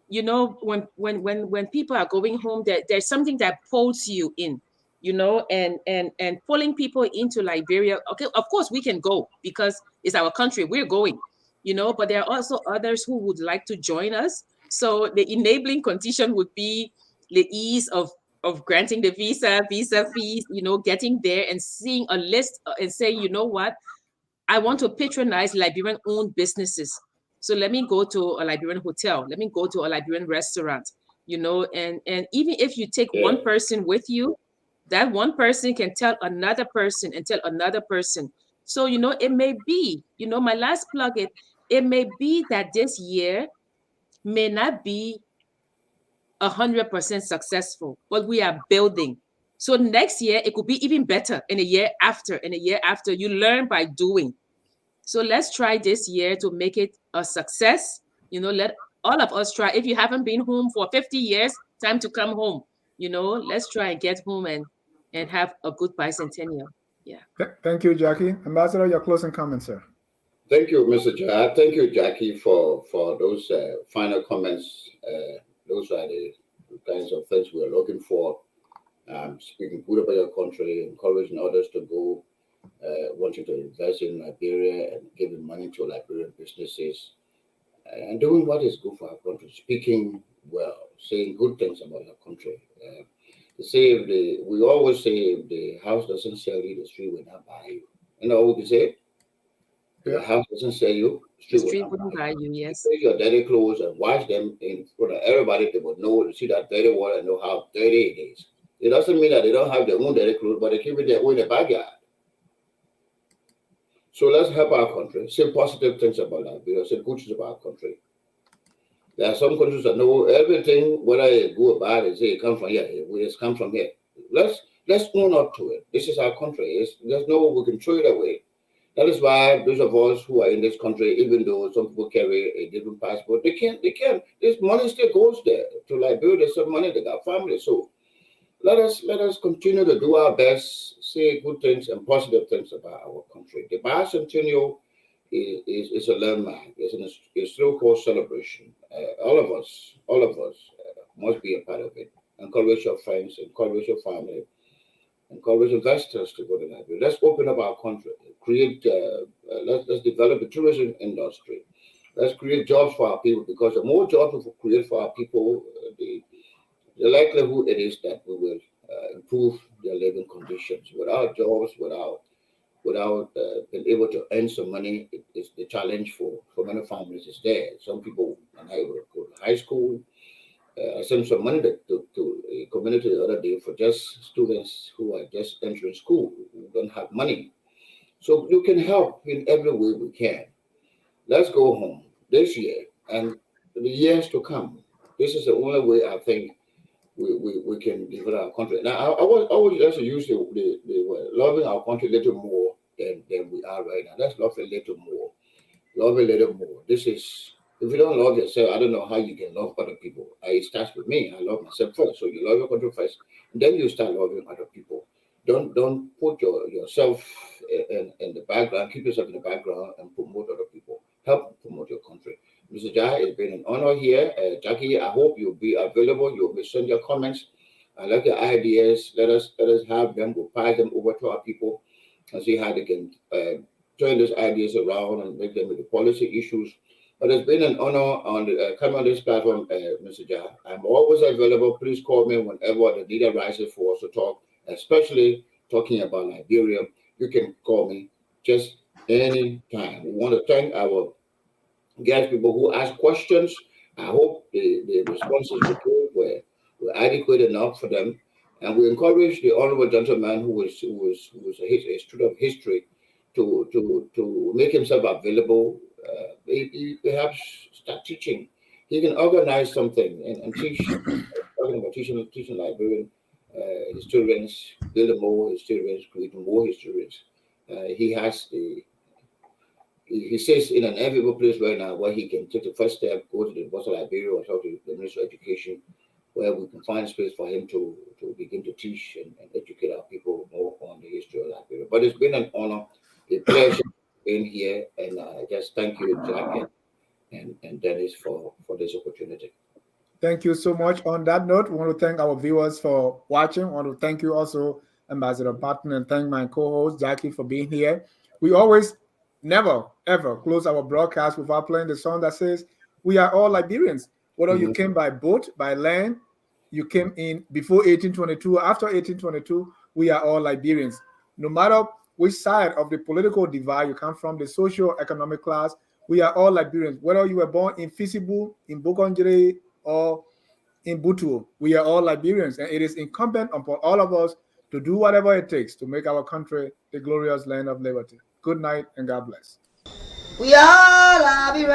when people are going home, there's something that pulls you in, and pulling people into Liberia. Okay, of course we can go because it's our country. We're going, but there are also others who would like to join us. So the enabling condition would be the ease of granting the visa fees, getting there and seeing a list and saying, you know what, I want to patronize Liberian-owned businesses. So let me go to a Liberian hotel. Let me go to a Liberian restaurant, and even if you take one person with you, that one person can tell another person and tell another person. So, it may be, my last plug it may be that this year may not be 100% successful, but we are building. So next year, it could be even better, and a year after, and a year after. You learn by doing. So let's try this year to make it a success. Let all of us try. If you haven't been home for 50 years, time to come home. Let's try and get home and have a good bicentennial. Yeah. Thank you, Jackie. Ambassador, your closing comments, sir. Thank you, Mr. Jha. Thank you, Jackie, for those final comments. Those are the kinds of things we're looking for. Speaking good about your country, encouraging others to go, wanting to invest in Liberia and giving money to Liberian businesses, and doing what is good for our country, speaking well, saying good things about our country. We always say, if the house doesn't sell you, the street will not buy you. You know what we say? The house doesn't sell you, the street wouldn't buy you. Yes. Take your dirty clothes and wash them in front of everybody. They would know, see that dirty water and know how dirty it is. It doesn't mean that they don't have their own dirty clothes, but they keep it their own in the backyard. So let's help our country. Say positive things about Liberia. Say good things about our country. There are some countries that know everything, whether it's good or bad, they say it comes from here. It comes from here. Let's own up to it. This is our country. There's no way we can throw it away. That is why those of us who are in this country, even though some people carry a different passport, they can't. This money still goes there to Liberia. There's some money, they got family. So let us continue to do our best, say good things and positive things about our country. The Bicentennial is a landmark. It's a so-called celebration. All of us must be a part of it. Encourage your friends, encourage your family, encourage investors to go to Liberia. Let's open up our country. Create. Let's develop the tourism industry. Let's create jobs for our people, because the more jobs we create for our people, the likelihood it is that we will improve their living conditions. Without jobs, without being able to earn some money, it's the challenge for many families is there. Some people are not able to go to high school. I sent some money to a community the other day for just students who are just entering school, who don't have money. So you can help in every way we can. Let's go home this year and the years to come. This is the only way I think we can develop our country. Now, I would just use the word loving our country a little more than we are right now. Let's love a little more. Love a little more. This is, if you don't love yourself, I don't know how you can love other people. It starts with me. I love myself first. So you love your country first, and then you start loving other people. Don't put yourself in the background. Keep yourself in the background and promote other people. Help promote your country. Mr. Jha, it's been an honor here. Jackie, I hope you'll be available. You'll be sending your comments. I like your ideas. Let us have them. We'll pass them over to our people and see how they can turn these ideas around and make them into policy issues. But it's been an honor coming on this platform, Mr. Jha. I'm always available. Please call me whenever the need arises for us to talk, especially talking about Liberia. You can call me just any time. We want to thank our guest, people who ask questions. I hope the responses we gave were adequate enough for them. And we encourage the honorable gentleman who was a student of history to make himself available. He perhaps start teaching. He can organize something and teach. Talking about teaching Liberian historians, building more historians, creating more historians. He he says in an enviable place right now where he can take the first step, go to the University of Liberia or talk to the Ministry of Education, where we can find space for him to begin to teach and educate our people more on the history of Liberia. But it's been an honor, a pleasure being here, and I just thank you, Jack and Dennis, for this opportunity. Thank you so much. On that note, we want to thank our viewers for watching. I want to thank you also, Ambassador Patten, and thank my co-host, Jackie, for being here. We always never, ever close our broadcast without playing the song that says, we are all Liberians. Whether you came by boat, by land, you came in before 1822, after 1822, we are all Liberians. No matter which side of the political divide you come from, the socio-economic class, we are all Liberians. Whether you were born in Fisibu, in Bokonjere, or in Butu, we are all Liberians, and it is incumbent upon all of us to do whatever it takes to make our country the glorious land of liberty. Good night and God bless. We are Liberians.